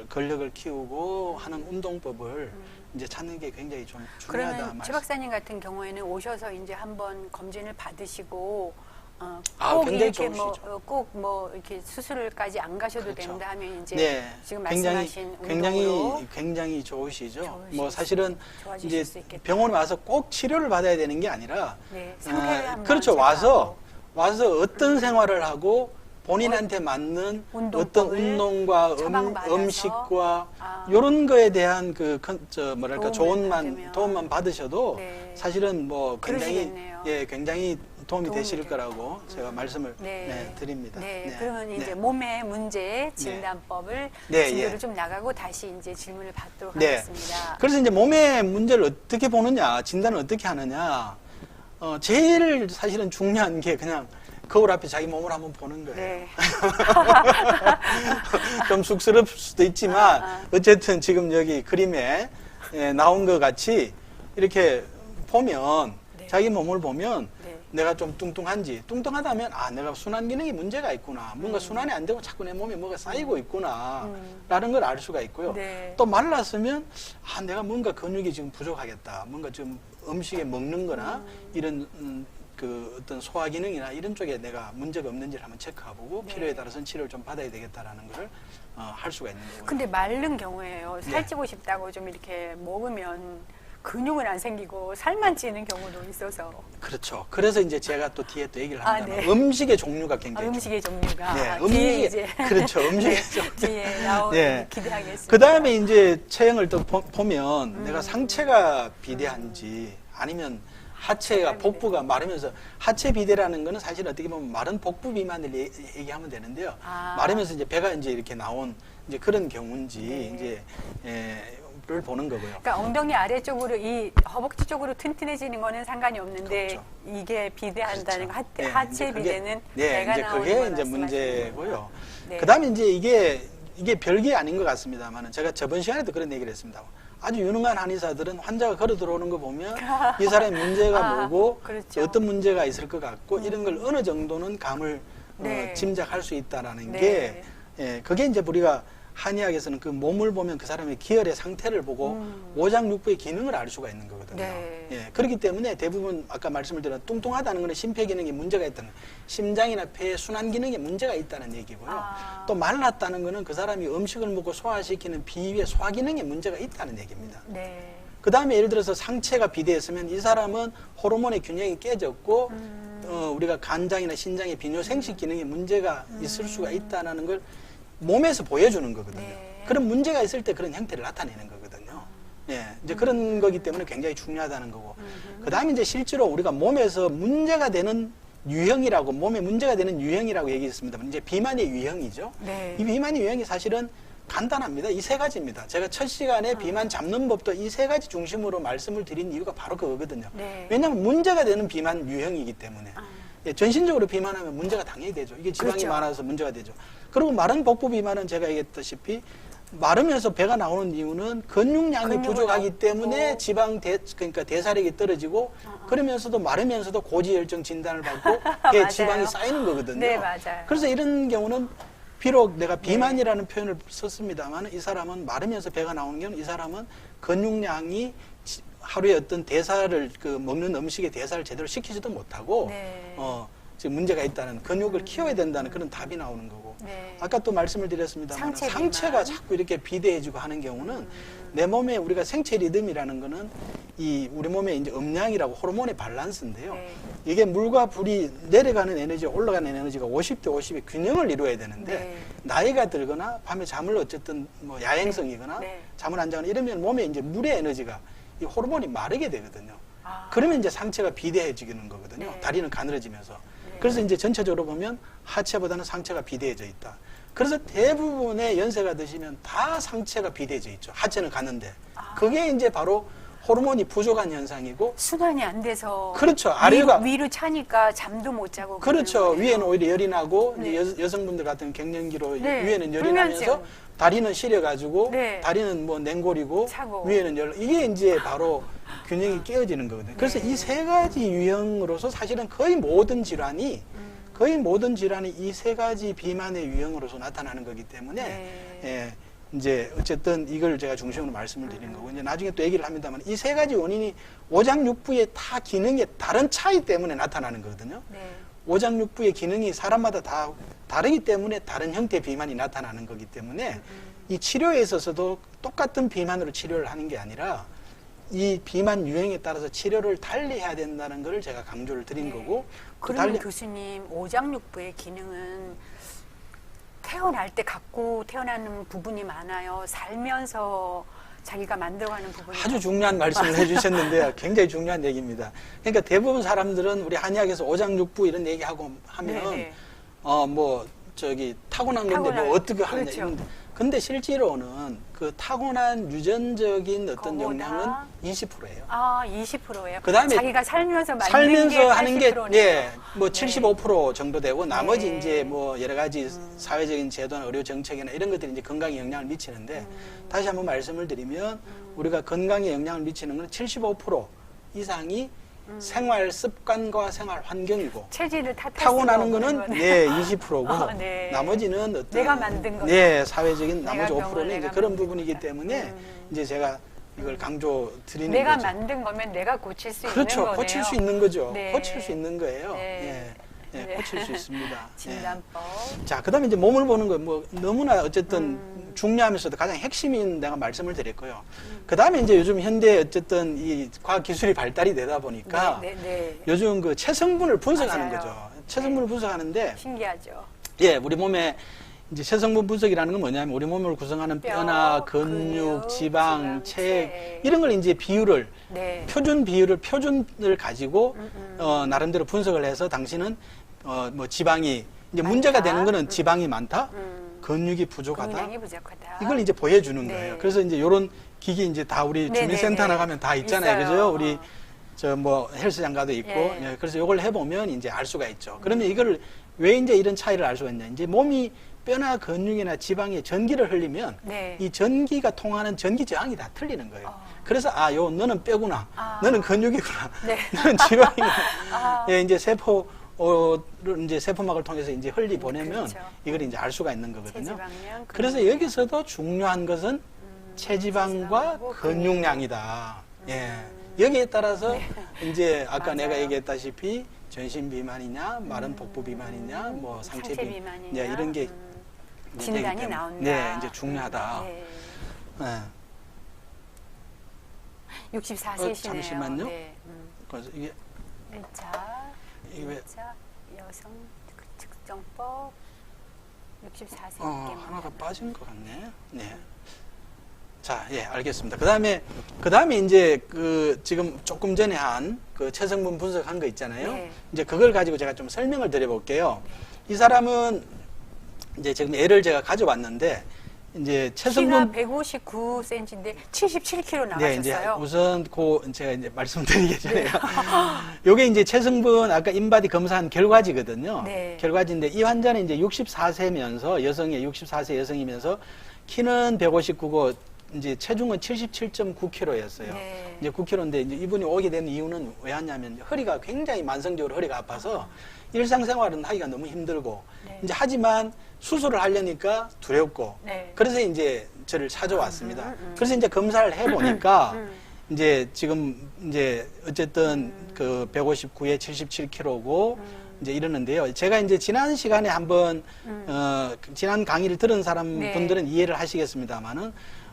근력을 키우고 하는 운동법을 이제 찾는 게 굉장히 좀 중요하다 그러면 최 박사님 같은 경우에는 오셔서 이제 한번 검진을 받으시고 꼭 굉장히 이렇게 좋으시죠. 꼭 뭐 이렇게 수술까지 안 가셔도 그렇죠. 된다 하면 이제 네, 지금 말씀하신 운동으로 굉장히 좋으시죠. 좋으실 뭐 사실은 좋아지실 이제 수 있겠다. 병원에 와서 꼭 치료를 받아야 되는 게 아니라 네, 상태를 한번 그렇죠. 체크하고. 와서 어떤 생활을 하고 본인한테 맞는 운동법을 어떤 운동과 처방받아서. 음식과 아. 이런 거에 대한 도움을 도움만 받으면. 받으셔도 네. 사실은 뭐 그러시겠네요. 굉장히 도움이 되실 될 거라고 제가 말씀을 드립니다. 네, 그러면 이제 몸의 문제 진단법을 네, 진료를 예. 좀 나가고 다시 이제 질문을 받도록 네. 하겠습니다. 그래서 이제 몸의 문제를 어떻게 보느냐, 진단을 어떻게 하느냐, 제일 사실은 중요한 게 그냥 거울 앞에 자기 몸을 한번 보는 거예요. 네. 좀 쑥스러울 수도 있지만 어쨌든 지금 여기 그림에 나온 것 같이 이렇게 보면 네. 자기 몸을 보면 네. 내가 좀 뚱뚱하다면 내가 순환 기능이 문제가 있구나. 뭔가 순환이 안 되고 자꾸 내 몸에 뭐가 쌓이고 있구나. 라는 걸 알 수가 있고요. 네. 또 말랐으면 내가 뭔가 근육이 지금 부족하겠다. 뭔가 좀 음식에 먹는 거나 이런 그 어떤 소화 기능이나 이런 쪽에 내가 문제가 없는지를 한번 체크해보고 네. 필요에 따라서는 치료를 좀 받아야 되겠다라는 걸 할 수가 있는 거예요. 근데 마른 경우에요. 네. 살찌고 싶다고 좀 이렇게 먹으면 근육은 안 생기고 살만 찌는 경우도 있어서. 그렇죠. 그래서 이제 제가 또 뒤에 또 얘기를 합니다. 네. 음식의 종류가 굉장히 음식의 종류가 네, 뒤에 이제 그렇죠. 음식의 종류. 뒤에 나오는 네. 기대하겠습니다. 그 다음에 이제 체형을 또 보면 내가 상체가 비대한지 아니면 하체가 복부가 마르면서 하체 비대라는 거는 사실 어떻게 보면 마른 복부 비만을 얘기하면 되는데요. 마르면서 이제 배가 이제 이렇게 나온 이제 그런 경우인지 이제 를 보는 거고요. 그러니까 엉덩이 아래쪽으로 이 허벅지 쪽으로 튼튼해지는 거는 상관이 없는데 그렇죠. 이게 비대한다는 그렇죠. 거 하체 비대는 배가 이제 나오는 그게 걸 이제 말씀하시는 문제고요. 거구나. 네. 그다음에 이제 이게 별게 아닌 것 같습니다만은 제가 저번 시간에도 그런 얘기를 했습니다. 아주 유능한 한의사들은 환자가 걸어 들어오는 거 보면 이 사람의 문제가 뭐고 그렇죠. 어떤 문제가 있을 것 같고 이런 걸 어느 정도는 감을 네. 짐작할 수 있다라는 네. 게 예, 그게 이제 우리가 한의학에서는 그 몸을 보면 그 사람의 기혈의 상태를 보고 오장육부의 기능을 알 수가 있는 거거든요. 네. 예, 그렇기 때문에 대부분 아까 말씀을 드린 뚱뚱하다는 것은 심폐 기능에 문제가 있다는, 심장이나 폐 순환 기능에 문제가 있다는 얘기고요. 아. 또 말랐다는 것은 그 사람이 음식을 먹고 소화시키는 비위의 소화 기능에 문제가 있다는 얘기입니다. 네. 그 다음에 예를 들어서 상체가 비대했으면 이 사람은 호르몬의 균형이 깨졌고 우리가 간장이나 신장의 비뇨생식 기능에 문제가 있을 수가 있다는 걸 몸에서 보여주는 거거든요. 네. 그런 문제가 있을 때 그런 형태를 나타내는 거거든요. 예, 이제 그런 거기 때문에 굉장히 중요하다는 거고. 그 다음에 이제 실제로 우리가 몸에서 문제가 되는 유형이라고, 몸에 문제가 되는 유형이라고 얘기했습니다. 이제 비만의 유형이죠. 네. 이 비만의 유형이 사실은 간단합니다. 이 세 가지입니다. 제가 첫 시간에 비만 잡는 법도 이 세 가지 중심으로 말씀을 드린 이유가 바로 그거거든요. 네. 왜냐하면 문제가 되는 비만 유형이기 때문에. 아. 예, 전신적으로 비만하면 문제가 당연히 되죠. 이게 지방이 그렇죠. 많아서 문제가 되죠. 그리고 마른 복부 비만은 제가 얘기했다시피 마르면서 배가 나오는 이유는 근육량이 근육은 부족하기 없고. 때문에 그러니까 대사력이 떨어지고 그러면서도 마르면서도 고지혈증 진단을 받고 배에 맞아요. 지방이 쌓이는 거거든요. 네, 맞아요. 그래서 이런 경우는 비록 내가 비만이라는 표현을 썼습니다만 이 사람은 마르면서 배가 나오는 경우는 이 사람은 근육량이 하루에 어떤 대사를 먹는 음식의 대사를 제대로 시키지도 못하고 네. 지금 문제가 있다는, 근육을 키워야 된다는 그런 답이 나오는 거고. 네. 아까 또 말씀을 드렸습니다만 상체 상체가 비만. 자꾸 이렇게 비대해지고 하는 경우는 내 몸에 우리가 생체 리듬이라는 거는 이 우리 몸의 이제 음양이라고 호르몬의 밸런스인데요. 네. 이게 물과 불이 내려가는 에너지와 올라가는 에너지가 50대 50의 균형을 이루어야 되는데 네. 나이가 들거나 밤에 잠을 어쨌든 뭐 야행성이거나 네. 잠을 안 자거나 이러면 몸에 이제 물의 에너지가 이 호르몬이 마르게 되거든요. 아. 그러면 이제 상체가 비대해지는 거거든요. 네. 다리는 가늘어지면서. 네. 그래서 이제 전체적으로 보면 하체보다는 상체가 비대해져 있다. 그래서 대부분의 연세가 드시면 다 상체가 비대해져 있죠. 하체는 가는데. 아. 그게 이제 바로 호르몬이 부족한 현상이고, 순환이 안 돼서 그렇죠. 아래가 위로 차니까 잠도 못 자고 그렇죠. 그러는 거예요. 위에는 오히려 열이 나고 네. 이제 여성분들 같은 갱년기로 네. 위에는 열이 불면증. 나면서 다리는 시려가지고 네. 다리는 뭐 냉골이고 차고. 위에는 열. 이게 이제 바로 균형이 깨어지는 거거든요. 그래서 네. 이 세 가지 유형으로서 사실은 거의 모든 질환이 이 세 가지 비만의 유형으로서 나타나는 거기 때문에 네. 예, 이제 어쨌든 이걸 제가 중심으로 말씀을 드리는 거고, 이제 나중에 또 얘기를 합니다만 이 세 가지 원인이 오장육부의 타 기능의 다른 차이 때문에 나타나는 거거든요. 네. 오장육부의 기능이 사람마다 다 다르기 때문에 다른 형태의 비만이 나타나는 거기 때문에 이 치료에 있어서도 똑같은 비만으로 치료를 하는 게 아니라 이 비만 유형에 따라서 치료를 달리 해야 된다는 걸 제가 강조를 드린 네. 거고, 그 그러면 교수님 오장육부의 기능은 태어날 때 갖고 태어나는 부분이 많아요. 살면서 자기가 만들어가는 부분이 아주 중요한 말씀을 해주셨는데요. 굉장히 중요한 얘기입니다. 그러니까 대부분 사람들은 우리 한의학에서 오장육부 이런 얘기하고 하면 네네. 타고난 건데 뭐 어떻게 하느냐 그렇죠. 이런데, 근데 실제로는 그 타고난 유전적인 어떤 그거보다 영향은 20%예요. 아, 20%예요. 그다음에 자기가 살면서 만든 살면서 게 하는 게 80%네요. 예, 뭐 75% 정도 되고 나머지 네. 이제 뭐 여러 가지 사회적인 제도나 의료 정책이나 이런 것들이 이제 건강에 영향을 미치는데, 다시 한번 말씀을 드리면 우리가 건강에 영향을 미치는 건 75% 이상이 생활 습관과 생활 환경이고, 체질을 탓할 타고나는 수가 없는 거는 거네. 20%고 네. 나머지는 어떤 내가 만든 거죠. 네, 사회적인 내가 나머지 병을 5%는 이제 내가 그런 만든 부분이기 거다. 때문에 이제 제가 이걸 강조 드리는 내가 거죠. 만든 거면 내가 고칠 수 있는 그렇죠. 거네요. 고칠 수 있는 거죠. 네. 고칠 수 있는 거예요. 네. 예. 예, 네. 고칠 수 있습니다. 진단법. 예. 자, 그다음에 이제 몸을 보는 거 뭐 너무나 어쨌든 중요하면서도 가장 핵심인 내가 말씀을 드렸고요. 그다음에 이제 요즘 현대 어쨌든 이 과학 기술이 발달이 되다 보니까 네, 네, 네. 요즘 그 체성분을 분석하는 맞아요. 거죠. 체성분을 분석하는데 신기하죠. 예, 우리 몸에 이제 체성분 분석이라는 건 뭐냐면 우리 몸을 구성하는 뼈, 뼈나 근육, 근육, 지방, 지방, 체 체. 이런 걸 이제 비율을 네. 표준을 가지고 나름대로 분석을 해서 당신은 뭐 지방이 이제 문제가 많다. 되는 거는 지방이 많다, 근육이 부족하다. 근육량이 부족하다. 이걸 이제 보여주는 네. 거예요. 그래서 이제 이런 기기 이제 다 우리 네, 주민센터 네, 네. 나가면 다 있잖아요. 있어요. 그죠? 우리 저 뭐 헬스장 가도 있고. 예. 예, 그래서 이걸 해보면 이제 알 수가 있죠. 그러면 이걸 왜 이제 이런 차이를 알 수가 있냐? 이제 몸이 뼈나 근육이나 지방에 전기를 흘리면 네. 이 전기가 통하는 전기 저항이 다 틀리는 거예요. 어. 그래서 너는 뼈구나, 아. 너는 근육이구나, 네. 너는 지방이구나. 아. 예, 이제 세포 이제 세포막을 통해서 이제 흘리 보내면 그렇죠. 이걸 이제 알 수가 있는 거거든요. 체지방량, 그래서 근육량. 여기서도 중요한 것은 체지방과 체지방하고 근육량이다. 예. 여기에 따라서 네. 이제 아까 맞아요. 내가 얘기했다시피 전신 비만이냐, 마른 복부 비만이냐, 뭐 상체 비만이냐, 이런 게 이제 되기 진단이 때문에 나온다. 네, 이제 중요하다. 네. 예. 64세시네요. 잠시만요. 네. 그래서 이게 1차, 이게 왜 2차 여성 측정법 64세 하나가 빠진 것 같네. 네. 자, 예, 알겠습니다. 그다음에 이제 지금 조금 전에 한 그 체성분 분석한 거 있잖아요. 네. 이제 그걸 가지고 제가 좀 설명을 드려볼게요. 이 사람은 이제 지금 애를 제가 가져왔는데 이제 키가 체성분 159cm인데 77kg 네, 이제 나가셨어요. 우선 제가 이제 말씀드리기 전에 요게 이제 체성분 아까 인바디 검사한 결과지거든요. 네. 결과지인데 이 환자는 이제 64세면서 여성의 64세 여성이면서 키는 159고 이제 체중은 77.9kg였어요. 네. 이제 9kg인데 이제 이분이 오게 된 이유는 왜 왔냐면 허리가 굉장히 만성적으로 허리가 아파서 일상생활은 하기가 너무 힘들고 네. 이제 하지만 수술을 하려니까 두렵고 네. 그래서 이제 저를 찾아왔습니다. 그래서 이제 검사를 해보니까 이제 지금 이제 어쨌든 그 159에 77kg고 이제 이러는데요. 제가 이제 지난 시간에 한번 지난 강의를 들은 사람 네. 분들은 이해를 하시겠습니다만은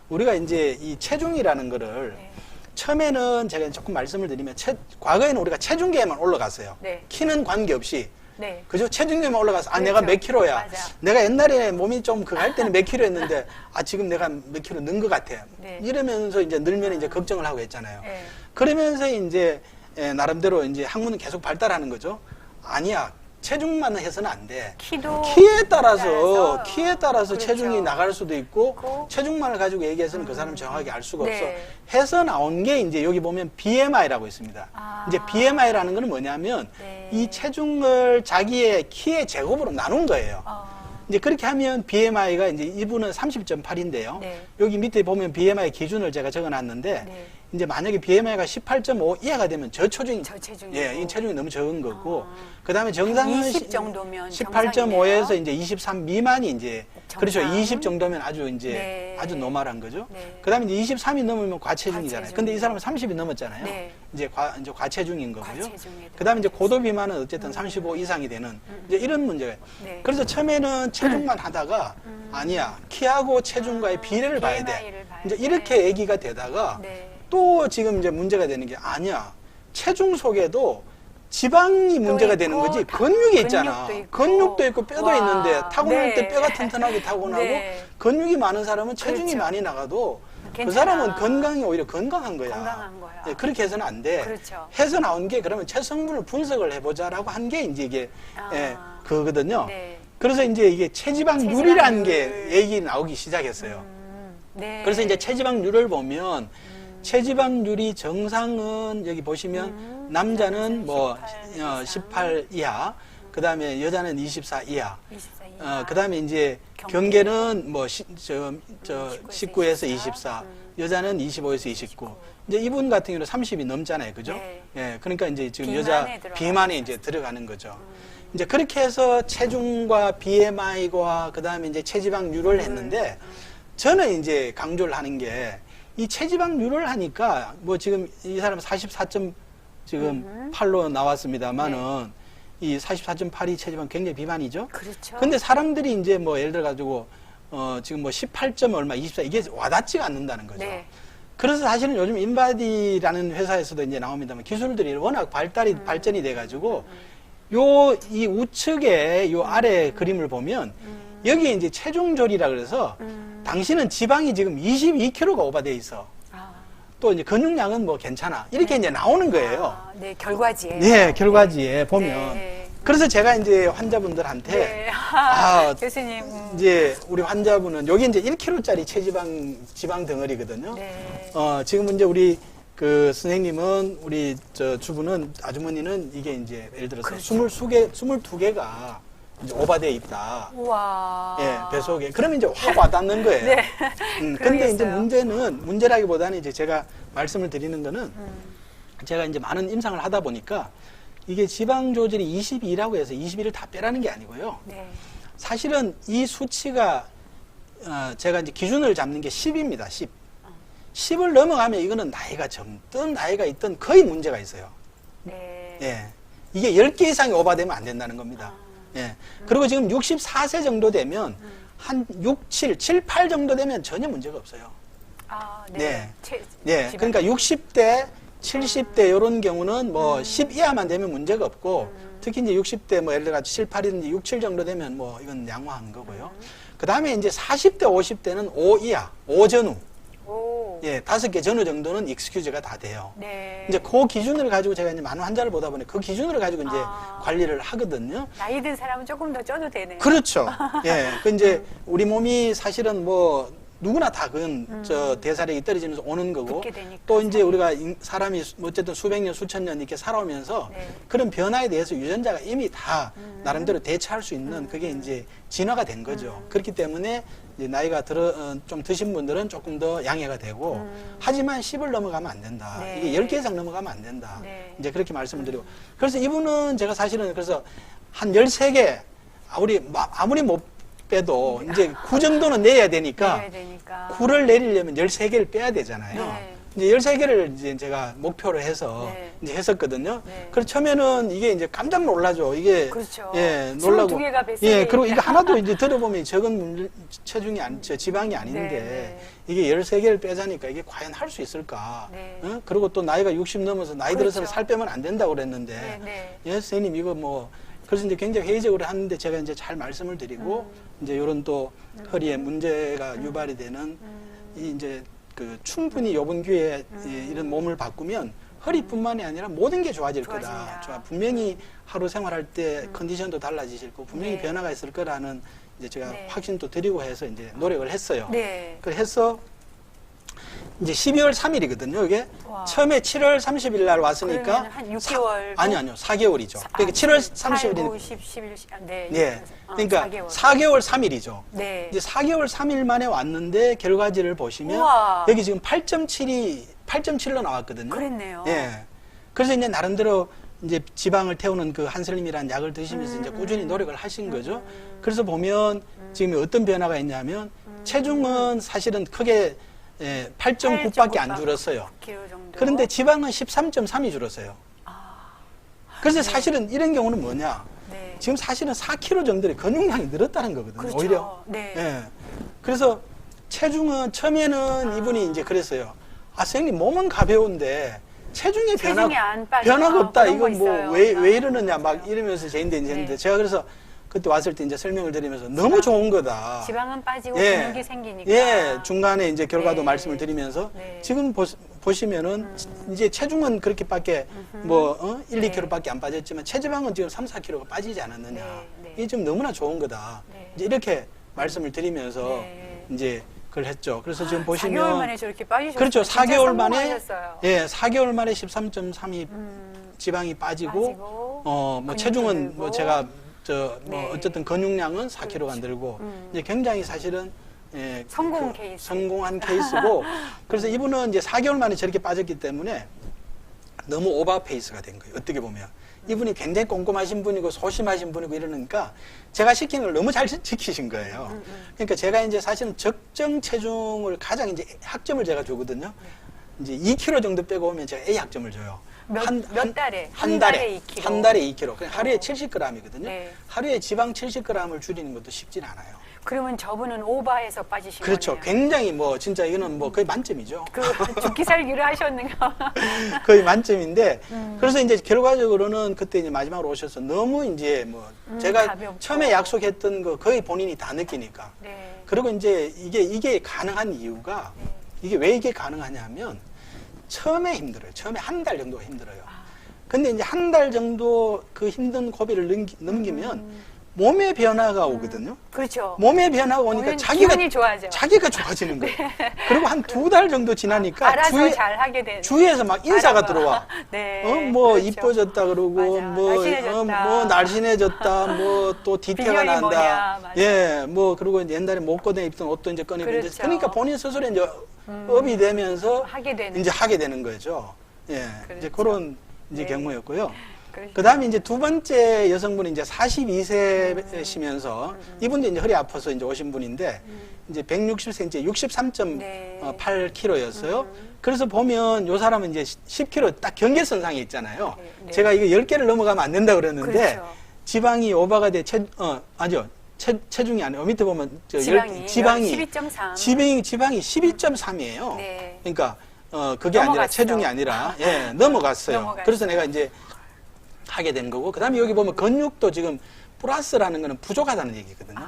우리가 이제 이 체중이라는 거를 네. 처음에는 제가 조금 말씀을 드리면 과거에는 우리가 체중계에만 올라갔어요. 네. 키는 관계없이 네. 그죠? 체중계만 올라가서 그렇죠. 내가 몇 킬로야. 맞아. 내가 옛날에 몸이 좀 그거 할 때는 몇 킬로였는데 지금 내가 몇 킬로 는 것 같아. 네. 이러면서 이제 늘면 이제 걱정을 하고 했잖아요. 네. 그러면서 이제 나름대로 이제 학문은 계속 발달하는 거죠. 아니야. 체중만 해서는 안 돼. 키도 키에 따라서 그렇죠. 체중이 나갈 수도 있고 있고. 체중만을 가지고 얘기해서는 그 사람 정확하게 알 수가 네. 없어. 해서 나온 게 이제 여기 보면 BMI라고 있습니다. 아. 이제 BMI라는 건 뭐냐면 네. 이 체중을 자기의 키의 제곱으로 나눈 거예요. 이제 그렇게 하면 BMI가 이제 이분은 30.8인데요. 네. 여기 밑에 보면 BMI 기준을 제가 적어놨는데 네. 이제 만약에 BMI가 18.5 이하가 되면 저체중이 저체중이고. 예, 이 체중이 너무 적은 거고 그다음에 정상은 20 정도면 18.5에서 이제 23 미만이 이제 그렇죠. 정상. 20 정도면 아주 이제 네. 아주 노멀한 거죠. 네. 그다음에 이제 23이 넘으면 과체중이잖아요. 과체중. 근데 이 사람은 30이 넘었잖아요. 네. 이제 과체중인 거고요. 과체중에 그다음에 이제 고도 비만은 어쨌든 35 이상이 되는 이제 이런 문제가. 네. 그래서 처음에는 체중만 하다가 아니야 키하고 체중과의 비례를 봐야 돼. BMI 를 봐야 이제 돼. 이렇게 얘기가 되다가 네. 또 지금 이제 문제가 되는 게 아니야 체중 속에도 지방이 문제가 되는 있고, 거지 근육이 있잖아. 근육도 있고. 근육도 있고 뼈도 와. 있는데 타고날 네. 때 뼈가 튼튼하게 타고나고 네. 근육이 많은 사람은 체중이 그렇죠. 많이 나가도 그 괜찮아. 사람은 건강이 오히려 건강한 거야. 건강한 거야. 예, 그렇게 해서는 안 돼. 그렇죠. 해서 나온 게 그러면 체성분을 분석을 해보자라고 한 게 이제 이게 예, 그거거든요. 네. 그래서 이제 이게 체지방률이라는 게 체지방률. 얘기 나오기 시작했어요. 네. 그래서 이제 체지방률을 보면 체지방률이 정상은 여기 보시면 남자는 뭐 18 이하, 그 다음에 여자는 24 이하, 24 이하. 그 다음에 이제 경계는 뭐 19에서 24, 여자는 25에서 29. 이제 이분 같은 경우는 30이 넘잖아요, 그죠? 네. 예, 그러니까 이제 지금 비만에 여자 들어가는 비만에 이제 들어가는 거죠. 이제 그렇게 해서 체중과 BMI와 그 다음에 이제 체지방률을 했는데 저는 이제 강조를 하는 게 이 체지방률을 하니까 뭐 지금 이 사람 44점 지금 8로 나왔습니다만은 이 44.8이 체지방 굉장히 비만이죠. 그렇죠. 근데 사람들이 이제 뭐 예를 들어 가지고 지금 뭐 18점 얼마 24 이게 와닿지가 않는다는 거죠. 네. 그래서 사실은 요즘 인바디라는 회사에서도 이제 나옵니다만 기술들이 워낙 발전이 돼 가지고 이 우측에 요 아래 그림을 보면 여기에 이제 체중졸이라 그래서 당신은 지방이 지금 22kg가 오버돼 있어. 또 이제 근육량은 뭐 괜찮아. 이렇게 이제 나오는 거예요. 네, 결과지에. 네, 결과지에 보면. 네. 그래서 제가 이제 환자분들한테 네. 교수님. 이제 우리 환자분은 여기 이제 1kg짜리 지방 덩어리거든요. 네. 지금 이제 우리 그 선생님은 우리 저 주부는 아주머니는 이게 이제 예를 들어서 그렇죠. 22개가 이제 오버돼 있다. 우와. 예, 배 속에. 그러면 이제 확 와닿는 거예요. 네. 근데 이제 그러겠어요. 문제라기보다는 이제 제가 말씀을 드리는 거는 제가 이제 많은 임상을 하다 보니까 이게 지방 조절이 22라고 해서 21을 다 빼라는 게 아니고요. 네. 사실은 이 수치가 제가 이제 기준을 잡는 게 10입니다. 10. 10을 넘어가면 이거는 나이가 젊든 나이가 있든 거의 문제가 있어요. 네. 예. 이게 10개 이상이 오버되면 안 된다는 겁니다. 예. 그리고 지금 64세 정도 되면 한 6, 7, 7, 8 정도 되면 전혀 문제가 없어요. 아, 네. 네. 체- 예. 지방- 그러니까 60대, 70대 이런 경우는 뭐 10 이하만 되면 문제가 없고 특히 이제 60대 뭐 예를 들어 7, 8이든지 6, 7 정도 되면 뭐 이건 양호한 거고요. 그 다음에 이제 40대, 50대는 5 이하, 5 전후. 오. 예, 5개 전후 정도는 익스큐즈가 다 돼요. 네. 이제 그 기준을 가지고 제가 이제 많은 환자를 보다 보니 그 기준을 가지고 이제 아. 관리를 하거든요. 나이 든 사람은 조금 더 쪄도 되네요. 그렇죠. 예. 그 이제 우리 몸이 사실은 뭐 누구나 다 그건 저 대사력이 떨어지면서 오는 거고 붓게 되니까 또 이제 우리가 사람이 어쨌든 수백 년, 수천 년 이렇게 살아오면서 네. 그런 변화에 대해서 유전자가 이미 다 나름대로 대처할 수 있는 그게 이제 진화가 된 거죠. 그렇기 때문에 이제 나이가 좀 드신 분들은 조금 더 양해가 되고 하지만 10을 넘어가면 안 된다. 네. 이게 10개 이상 넘어가면 안 된다. 네. 이제 그렇게 말씀을 드리고 그래서 이분은 제가 사실은 그래서 한 13개 아무리 못 빼도 이제 9 정도는 내야 되니까 내야 되니까. 9를 내리려면 13개를 빼야 되잖아요. 네. 이제 13개를 이제 제가 목표로 해서 네. 이제 했었거든요. 네. 그래서 처음에는 이게 이제 깜짝 놀라죠. 이게 그렇죠. 예, 놀라고. 22개가 뱃속에 예, 그리고 이거 있다. 하나도 이제 들어보면 적은 체중이 지방이 아닌데 네, 이게 13개를 빼자니까 이게 과연 할 수 있을까? 네. 어? 그리고 또 나이가 60 넘어서 나이 들어서는 그렇죠. 살 빼면 안 된다고 그랬는데 네, 네. 예, 선생님 이거 뭐 그래서 이제 굉장히 회의적으로 하는데 제가 이제 잘 말씀을 드리고 이제 이런 또 허리에 문제가 유발이 되는 이 이제 그 충분히 요번 기회에 이런 몸을 바꾸면 허리뿐만이 아니라 모든 게 좋아질 좋아진다. 거다. 분명히 하루 생활할 때 컨디션도 달라지실 거고 분명히 네. 변화가 있을 거라는 이제 제가 네. 확신도 드리고 해서 이제 노력을 했어요. 네. 그래서 이제 12월 3일이거든요. 이게 와. 처음에 7월 30일 날 왔으니까 그러면 한 6개월 아니요. 4개월이죠. 그러니까 7월 30일이니까 10, 11, 네. 네. 그러니까 4개월. 4개월 3일이죠. 네. 이제 4개월 3일 만에 왔는데 결과지를 보시면 우와. 여기 지금 8.7로 나왔거든요. 그랬네요. 예. 그래서 이제 나름대로 이제 지방을 태우는 그 한슬림이라는 약을 드시면서 이제 꾸준히 노력을 하신 거죠. 그래서 보면 지금 어떤 변화가 있냐면 체중은 사실은 크게 8.9밖에 안 줄었어요. 9kg 정도. 그런데 지방은 13.3이 줄었어요. 그래서 사실은 이런 경우는 뭐냐? 네. 지금 사실은 4kg 정도의 근육량이 늘었다는 거거든요. 그렇죠. 오히려. 네. 예. 그래서 체중은 처음에는 이분이 이제 그랬어요. 아, 선생님 몸은 가벼운데 체중이 체중이 안 빠져. 변화가 없다. 그런 거 이건 뭐 있어요. 왜 이러느냐 막 맞아요. 이러면서 제인데 네. 제가 그래서 그때 왔을 때 이제 설명을 드리면서 너무 좋은 거다. 지방은 빠지고 예. 근육이 생기니까. 예, 중간에 이제 결과도 네. 말씀을 드리면서 네. 지금 보시면은 이제 체중은 그렇게밖에 뭐 1, 네. 2kg밖에 안 빠졌지만 체지방은 지금 3, 4kg가 빠지지 않았느냐. 네, 네. 이게 지금 너무나 좋은 거다. 네. 이제 이렇게 말씀을 드리면서 네. 이제 그걸 했죠. 그래서 지금 4개월 보시면 만에 저렇게 빠지셨어요. 그렇죠. 진짜 4개월 만에 성공하셨어요. 예, 4개월 만에 13.3이 지방이 빠지고 뭐 근육도 체중은 늘고. 뭐 제가 네. 어쨌든 근육량은 4kg가 안 들고 이제 굉장히 사실은 예, 성공 케이스. 성공한 케이스고 그래서 이분은 이제 4개월 만에 저렇게 빠졌기 때문에 너무 오버 페이스가 된 거예요. 어떻게 보면 이분이 굉장히 꼼꼼하신 분이고 소심하신 분이고 이러니까 제가 시킨 걸 너무 잘 지키신 거예요. 그러니까 제가 이제 사실은 적정 체중을 가장 이제 학점을 제가 주거든요. 이제 2kg 정도 빼고 오면 제가 A 학점을 줘요. 몇 달에? 한 한 달에 달에 2kg. 한 달에 2kg. 그냥 하루에 70g이거든요. 네. 하루에 지방 70g을 줄이는 것도 쉽진 않아요. 그러면 저분은 오바해서 빠지신 그렇죠. 거네요. 굉장히 뭐 진짜 이거는 뭐 거의 만점이죠. 그 죽기 살기를 하셨는 거. 거의 만점인데 그래서 이제 결과적으로는 그때 이제 마지막으로 오셔서 너무 이제 뭐 제가 가볍고. 처음에 약속했던 거 거의 본인이 다 느끼니까 네. 그리고 이제 이게 가능한 이유가 이게 왜 이게 가능하냐면 처음에 힘들어요. 처음에 한 달 정도가 힘들어요. 근데 이제 한 달 정도 그 힘든 고비를 넘기면 몸의 변화가 오거든요. 그렇죠. 몸의 변화가 오니까 몸은 기분이 좋아져. 자기가 좋아지는 거예요. 그리고 한 2달 정도 지나니까 알아서 잘 하게 되는. 주위에서 막 인사가 알아봐. 들어와. 네. 뭐 그렇죠. 이뻐졌다 그러고 맞아. 뭐 날씬해졌다. 뭐 날씬해졌다 뭐 또 뒤태가 비결이 난다. 뭐냐. 맞아. 예, 뭐 그리고 이제 옛날에 목고대 입던 옷도 이제 꺼내고 그렇죠. 이제 그러니까 본인 스스로 이제 업이 되면서 하게 되는. 이제 하게 되는 거죠. 예, 이제 그렇죠. 그런 이제 네. 경우였고요. 그 다음에 이제 두 번째 여성분이 이제 42세시면서 이분도 이제 허리 아파서 이제 오신 분인데 이제 160cm, 63.8kg였어요. 그래서 보면 요 사람은 이제 10kg 딱 경계선상에 있잖아요. 네. 제가 이거 10개를 넘어가면 안 된다 그랬는데 그렇죠. 지방이 오버가 돼 아니요. 체중이 아니에요. 밑에 보면 지방이 12.3. 지방이 12.3이에요. 네. 그러니까 그게 아니라 넘어갔어. 체중이 아니라 예, 넘어갔어요. 넘어갔어요. 그래서 내가 이제 하게 된 거고 그다음에 여기 보면 근육도 지금 플러스라는 거는 부족하다는 얘기거든요.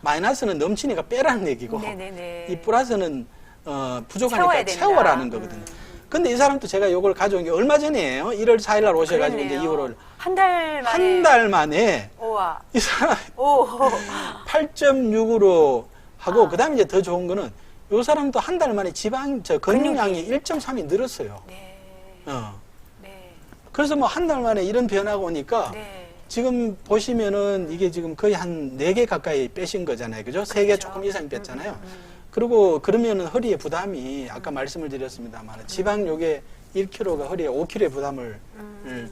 마이너스는 넘치니까 빼라는 얘기고 네네네. 이 플러스는 채워야 부족하니까 된다. 채워라는 거거든요. 근데 이 사람도 제가 요걸 가져온 게 얼마 전이에요. 1월 4일 날 오셔가지고 이제 2월을 한 달 만에. 한 달 만에 우와. 이 사람 오. 8.6으로 하고 그다음에 이제 더 좋은 거는 요 사람도 한 달 만에 근육량이 1.3이 늘었어요. 네. 네. 그래서 뭐 한 달 만에 이런 변화가 오니까 네. 지금 보시면은 이게 지금 거의 한 4개 가까이 빼신 거잖아요. 그죠? 3개 그렇죠. 조금 이상 뺐잖아요. 그리고 그러면은 허리에 부담이 아까 말씀을 드렸습니다만 지방 요게 1kg가 허리에 5kg의 부담을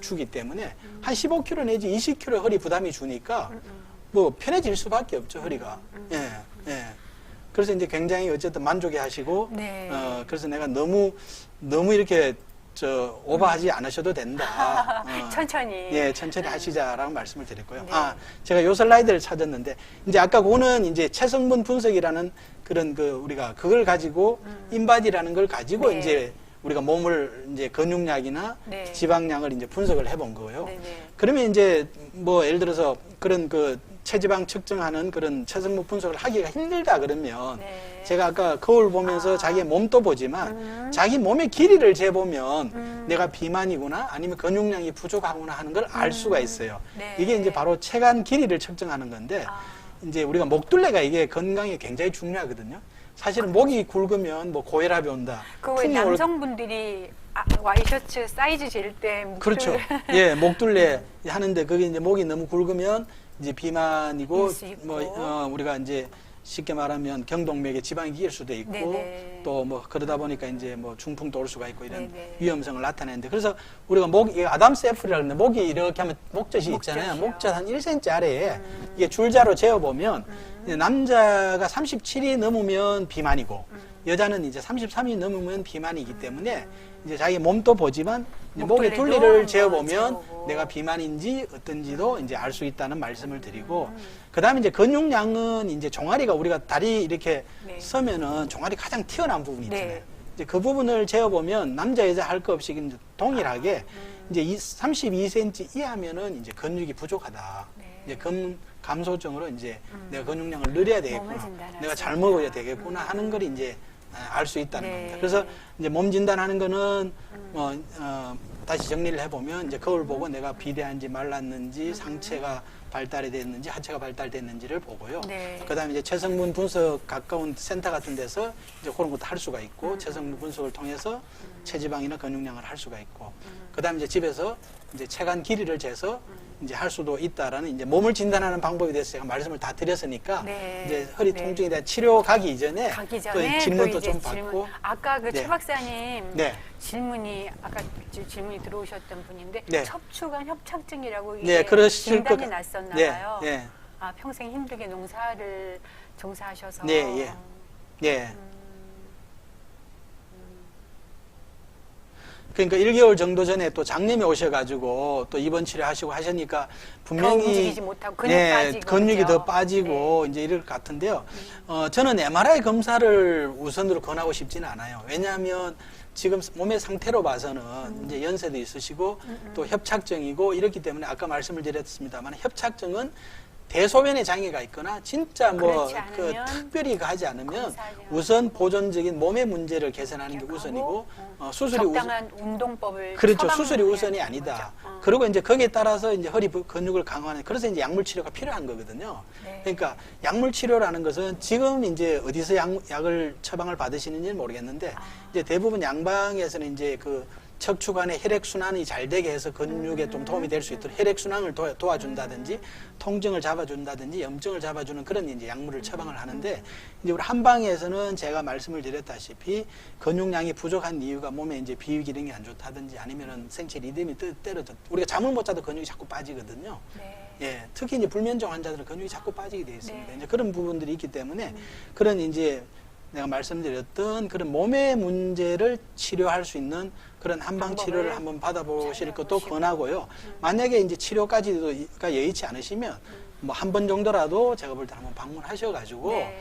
주기 때문에 한 15kg 내지 20kg 허리 부담이 주니까 뭐 편해질 수밖에 없죠, 허리가. 예. 예. 그래서 이제 굉장히 어쨌든 만족해 하시고 네. 그래서 내가 너무 이렇게 오버하지 않으셔도 된다. 천천히. 예, 천천히 하시자라고 말씀을 드렸고요. 네. 제가 요 슬라이드를 찾았는데, 이제 아까 그거는 이제 체성분 분석이라는 그런 우리가 그걸 가지고, 인바디라는 걸 가지고 네. 이제 우리가 몸을 이제 근육량이나 네. 지방량을 이제 분석을 해본 거예요. 네네. 그러면 이제 뭐 예를 들어서 그런 체지방 측정하는 그런 체성분 분석을 하기가 힘들다 그러면 네. 제가 아까 거울 보면서 자기의 몸도 보지만 자기 몸의 길이를 재보면 내가 비만이구나 아니면 근육량이 부족하구나 하는 걸 알 수가 있어요. 네. 이게 이제 바로 체간 길이를 측정하는 건데 이제 우리가 목둘레가 이게 건강에 굉장히 중요하거든요. 사실은 목이 굵으면 뭐 고혈압이 온다. 그 풍이 올- 남성분들이 와이셔츠 사이즈 잴 때 그렇죠. 예, 목둘레 하는데 그게 이제 목이 너무 굵으면 이제 비만이고 일수 있고. 뭐 우리가 이제 쉽게 말하면 경동맥에 지방이 끼일 수도 있고 네네. 또 뭐 그러다 보니까 이제 뭐 중풍도 올 수가 있고 이런 네네. 위험성을 나타내는데 그래서 우리가 이게 아담스 애플이라고 하는데 목이 이렇게 하면 목젖이 있잖아요. 목젖이요. 목젖 한 1cm 아래에 이게 줄자로 재어보면 이제 남자가 37이 넘으면 비만이고 여자는 이제 33이 넘으면 비만이기 때문에 이제 자기 몸도 보지만 이제 목의 목둘레도 둘리를 한번 재어보면 재보고. 내가 비만인지 어떤지도 이제 알 수 있다는 말씀을 드리고 그다음에 이제 근육량은 이제 종아리가 우리가 다리 이렇게 네. 서면은 종아리 가장 튀어나온 부분이 있잖아요. 네. 이제 그 부분을 재어보면 남자 여자 할 거 없이 이제 동일하게 이제 32cm 이하면은 이제 근육이 부족하다. 네. 이제 감소증으로 이제 내가 근육량을 늘려야 되겠구나. 몸을 진단할 내가 수 잘 있다. 먹어야 되겠구나 하는 걸 이제 알 수 있다는 네. 겁니다. 그래서 이제 몸 진단하는 거는 다시 정리를 해보면 이제 거울 보고 내가 비대한지 말랐는지 상체가 발달이 됐는지 하체가 발달됐는지를 보고요. 네. 그다음에 이제 체성분 분석 가까운 센터 같은 데서 이제 그런 것도 할 수가 있고 체성분 분석을 통해서 체지방이나 근육량을 할 수가 있고 그다음에 이제 집에서 이제 체간 길이를 재서 이제 할 수도 있다라는 이제 몸을 진단하는 방법에 대해서 제가 말씀을 다 드렸으니까 네. 이제 허리 네. 통증에 대한 치료 가기 이전에 전에 질문도 또 이제 좀 받고 아까 그 네. 최 박사님 네. 질문이 아까 질문이 들어오셨던 분인데 네. 척추관 협착증이라고 네, 이게 그러실 진단이 것 났었나 네, 봐요. 네. 평생 힘들게 농사를 종사하셔서 네, 예. 예. 그러니까 1개월 정도 전에 또 장님이 오셔가지고 또 입원 치료하시고 하시니까 분명히 움직이지 못하고 근육 빠지고 근육이 그죠? 더 빠지고 이제 이럴 것 같은데요. 저는 MRI 검사를 우선으로 권하고 싶지는 않아요. 왜냐하면 지금 몸의 상태로 봐서는 이제 연세도 있으시고 또 협착증이고 이렇기 때문에 아까 말씀을 드렸습니다만 협착증은 대소변에 장애가 있거나 진짜 뭐 그렇지 그 않으면 특별히 가지 않으면 검사하지 우선 보존적인 몸의 문제를 개선하는 게 우선이고 수술이 적당한 운동법을 그렇죠. 처방을 수술이 해야 우선이 되는 아니다. 거죠. 그리고 이제 거기에 따라서 이제 허리 근육을 강화하는 그래서 이제 약물 치료가 필요한 거거든요. 네. 그러니까 약물 치료라는 것은 지금 이제 어디서 약을 처방을 받으시는지는 모르겠는데 이제 대부분 양방에서는 이제 그 척추관의 혈액순환이 잘 되게 해서 근육에 좀 도움이 될 수 있도록 혈액순환을 도와준다든지 통증을 잡아준다든지 염증을 잡아주는 그런 이제 약물을 처방을 하는데 이제 우리 한방에서는 제가 말씀을 드렸다시피 근육량이 부족한 이유가 몸에 이제 비위 기능이 안 좋다든지 아니면은 생체 리듬이 떨어져 우리가 잠을 못 자도 근육이 자꾸 빠지거든요. 네. 예, 특히 이제 불면증 환자들은 근육이 자꾸 빠지게 되어 있습니다. 네. 이제 그런 부분들이 있기 때문에 그런 이제 내가 말씀드렸던 그런 몸의 문제를 치료할 수 있는 그런 한방 치료를 한번 받아보실 것도 권하고요. 만약에 이제 치료까지가 여의치 않으시면 뭐 한 번 정도라도 제가 볼 때 한번 방문하셔가지고 네.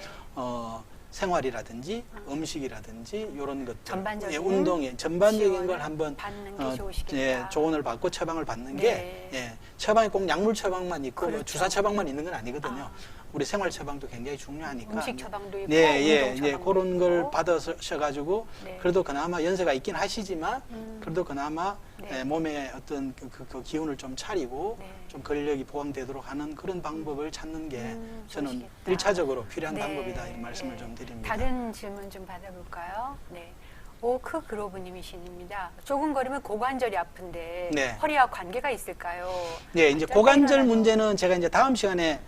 생활이라든지 음식이라든지 이런 것들, 전반적인 예, 운동에 전반적인 걸 한번 받는 게 좋으시겠다. 예, 조언을 받고 처방을 받는 네. 게 예, 처방이 꼭 약물 처방만 있고 뭐 그렇죠. 주사 처방만 있는 건 아니거든요. 우리 생활 처방도 굉장히 중요하니까. 음식 처방도 있고 네, 예, 운동 예, 처방도 그런 있고. 걸 받으셔가지고 네. 그래도 그나마 연세가 있긴 하시지만 그래도 그나마 네. 예, 몸에 어떤 그 기운을 좀 차리고 네. 좀 근력이 보강되도록 하는 그런 방법을 찾는 게 저는 좋으시겠다. 일차적으로 필요한 네. 방법이다 이런 말씀을 네. 좀 드립니다. 다른 질문 좀 받아볼까요? 네. 오크 그로브님이십니다. 조금 걸으면 고관절이 아픈데 네. 허리와 관계가 있을까요? 네, 이제 고관절 문제는 제가 이제 다음 시간에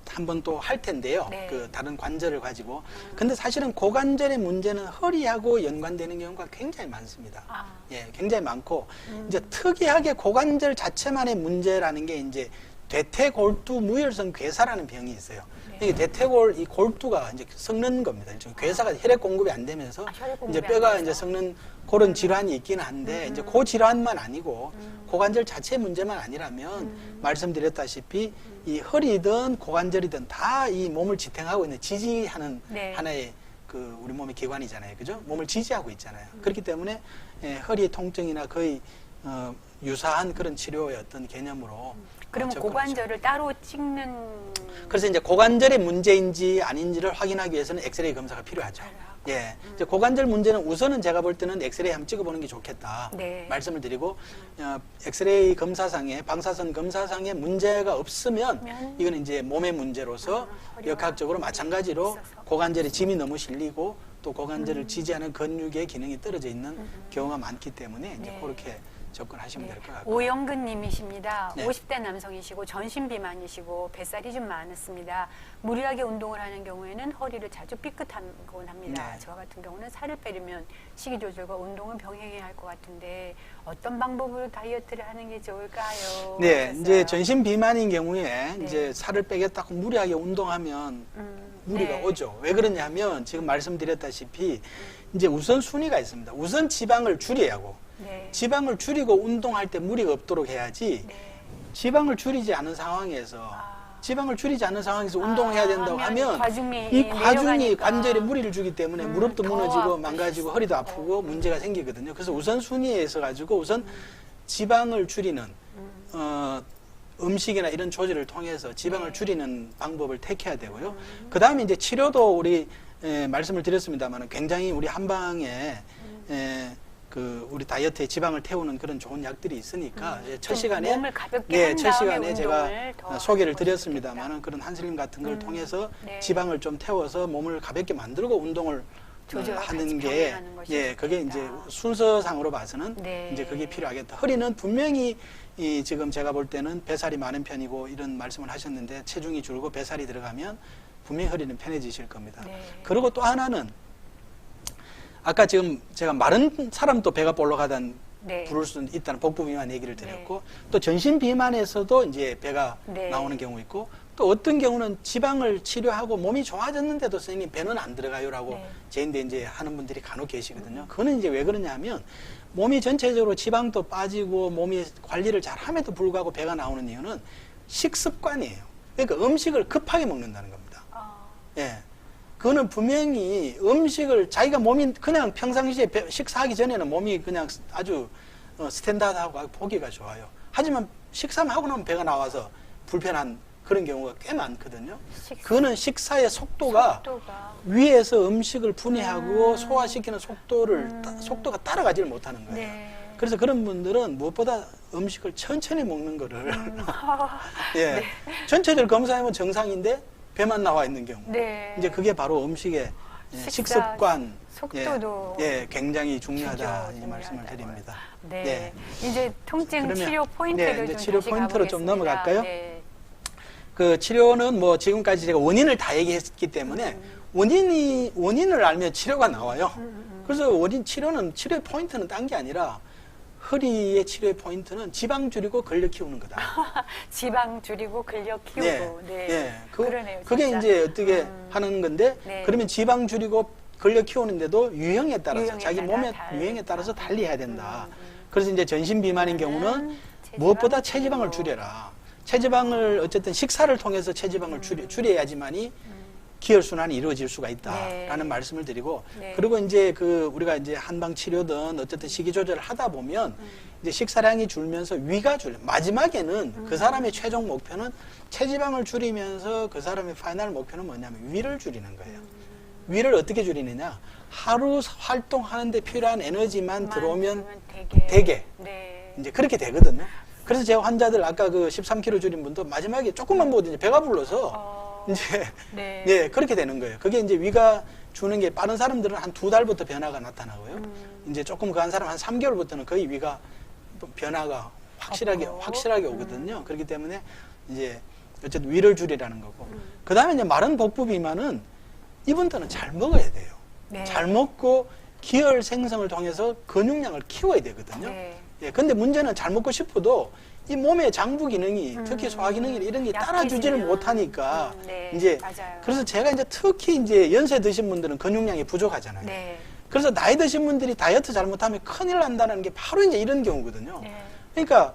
한번 또 할 텐데요. 네. 그 다른 관절을 가지고. 근데 사실은 고관절의 문제는 허리하고 연관되는 경우가 굉장히 많습니다. 아. 예, 굉장히 많고 이제 특이하게 고관절 자체만의 문제라는 게 이제 대퇴골두 무혈성 괴사라는 병이 있어요. 네. 이게 대퇴골 이 골두가 이제 썩는 겁니다. 일종의 괴사가 혈액 공급이 안 되면서 혈액 공급이 이제 안 뼈가 돼서. 이제 썩는 그런 질환이 있기는 한데 이제 그 질환만 아니고 고관절 자체 문제만 아니라면 말씀드렸다시피 이 허리든 고관절이든 다 이 몸을 지탱하고 있는 지지하는 네. 하나의 그 우리 몸의 기관이잖아요, 그죠? 몸을 지지하고 있잖아요. 그렇기 때문에 허리 통증이나 거의 유사한 그런 치료의 어떤 개념으로 그러면 접근하죠. 고관절을 따로 찍는 그래서 이제 고관절의 문제인지 아닌지를 확인하기 위해서는 엑스레이 검사가 필요하죠. 예, 이제 고관절 문제는 우선은 제가 볼 때는 엑스레이 한번 찍어보는 게 좋겠다 네. 말씀을 드리고 엑스레이 검사상에 방사선 검사상에 문제가 없으면 이거는 이제 몸의 문제로서 허리와 역학적으로 마찬가지로 있어서. 고관절에 짐이 너무 실리고 또 고관절을 지지하는 근육의 기능이 떨어져 있는 경우가 많기 때문에 이제 네. 그렇게 접근하시면 될 것 같고. 오영근 님이십니다. 네. 50대 남성이시고 전신 비만이시고 뱃살이 좀 많으십니다. 무리하게 운동을 하는 경우에는 허리를 자주 삐끗하곤 합니다. 네. 저 같은 경우는 살을 빼려면 식이 조절과 운동을 병행해야 할 것 같은데 어떤 방법으로 다이어트를 하는 게 좋을까요? 네, 하셨어요. 이제 전신 비만인 경우에 네. 이제 살을 빼겠다고 무리하게 운동하면 무리가 네. 오죠. 왜 그러냐면 지금 말씀드렸다시피 이제 우선 순위가 있습니다. 우선 지방을 줄여야 하고 네. 지방을 줄이고 운동할 때 무리가 없도록 해야지 네. 지방을 줄이지 않은 상황에서 지방을 줄이지 않은 상황에서 운동을 해야 된다고 하면 과중이 이 과중이 내려가니까. 관절에 무리를 주기 때문에 무릎도 더 무너지고 아프실 망가지고 수 허리도 있고. 아프고 문제가 생기거든요. 그래서 우선 순위에 있어 가지고 우선 지방을 줄이는 음식이나 이런 조절을 통해서 지방을 줄이는 방법을 택해야 되고요. 그 다음에 이제 치료도 우리 말씀을 드렸습니다만 굉장히 우리 한방에 그 우리 다이어트에 지방을 태우는 그런 좋은 약들이 있으니까 이제 첫 시간에 몸을 가볍게 한 첫 다음에 시간에 제가 운동을 더 소개를 하고 드렸습니다만은 그런 한슬림 같은 걸 통해서 네. 지방을 좀 태워서 몸을 가볍게 만들고 운동을 조절을 하는 같이 게 병행하는 것이 예, 그게 이제 좋겠다. 순서상으로 봐서는 네. 이제 그게 필요하겠다. 허리는 분명히 이 지금 제가 볼 때는 뱃살이 많은 편이고 이런 말씀을 하셨는데 체중이 줄고 뱃살이 들어가면 분명히 허리는 편해지실 겁니다. 네. 그리고 또 하나는 아까 지금 제가 마른 사람도 배가 볼록하다는 네. 부를 수 있다는 복부 비만 얘기를 드렸고 또 전신 비만에서도 이제 배가 네. 나오는 경우 있고 또 어떤 경우는 지방을 치료하고 몸이 좋아졌는데도 선생님 배는 안 들어가요라고 네. 제인데 이제 하는 분들이 간혹 계시거든요. 그거는 이제 왜 그러냐면 몸이 전체적으로 지방도 빠지고 몸이 관리를 잘 함에도 불구하고 배가 나오는 이유는 식습관이에요. 그러니까 음식을 급하게 먹는다는 겁니다. 예. 그거는 분명히 음식을 자기가 몸이 그냥 평상시에 식사하기 전에는 몸이 그냥 아주 스탠다드하고 보기가 좋아요. 하지만 식사만 하고 나면 배가 나와서 불편한 그런 경우가 꽤 많거든요. 그거는 식사의 속도가 위에서 음식을 분해하고 소화시키는 속도가 따라가지를 못하는 거예요. 네. 그래서 그런 분들은 무엇보다 음식을 천천히 먹는 거를 예. 전체적으로 검사하면 정상인데 배만 나와 있는 경우. 네. 이제 그게 바로 음식의 예, 식사 식습관 속도도 예, 굉장히 중요하다 이 중요하다고요. 말씀을 드립니다. 네. 네. 이제 통증 그러면, 치료 포인트로 네, 이제 좀 치료 다시 포인트로 좀 가보겠습니다. 넘어갈까요? 네. 그 치료는 뭐 지금까지 제가 원인을 다 얘기했기 때문에 원인을 알면 치료가 나와요. 그래서 치료의 포인트는 딴 게 아니라 허리의 치료의 포인트는 지방 줄이고 근력 키우는 거다. 지방 줄이고 근력 키우고. 네. 네. 그러네요. 그게 진짜. 이제 어떻게 하는 건데, 네. 그러면 지방 줄이고 근력 키우는데도 유형에 따라서, 유형에 자기 따라 몸의 다르다. 유형에 따라서 달리 해야 된다. 그래서 이제 전신 비만인 경우는 체지방 무엇보다 체지방을 줄이고. 줄여라. 체지방을 어쨌든 식사를 통해서 체지방을 줄여야지만이 기혈순환이 이루어질 수가 있다라는 네. 말씀을 드리고, 네. 그리고 이제 우리가 이제 한방 치료든 어쨌든 식이 조절을 하다 보면 이제 식사량이 줄면서 위가 마지막에는 그 사람의 최종 목표는 체지방을 줄이면서 그 사람의 파이널 목표는 뭐냐면 위를 줄이는 거예요. 위를 어떻게 줄이느냐? 하루 활동하는데 필요한 에너지만 들어오면 되게 네. 이제 그렇게 되거든요. 그래서 제 환자들 아까 그 13kg 줄인 분도 마지막에 조금만 먹어도 이제 배가 불러서 이제 네. 네, 그렇게 되는 거예요. 그게 이제 위가 주는 게 빠른 사람들은 한 2달부터 변화가 나타나고요. 이제 조금 그한 사람 한 3개월부터는 거의 위가 변화가 확실하게 오거든요. 그렇기 때문에 이제 어쨌든 위를 줄이라는 거고. 그다음에 이제 마른 복부 비만은 이분들은 잘 먹어야 돼요. 네. 잘 먹고 기혈 생성을 통해서 근육량을 키워야 되거든요. 네. 예, 근데 문제는 잘 먹고 싶어도 이 몸의 장부 기능이 특히 소화 기능이 이런 게 따라주지를 약해지면. 못하니까 네, 이제 맞아요. 그래서 제가 이제 특히 이제 연세 드신 분들은 근육량이 부족하잖아요. 네. 그래서 나이 드신 분들이 다이어트 잘못하면 큰일 난다는 게 바로 이제 이런 경우거든요. 네. 그러니까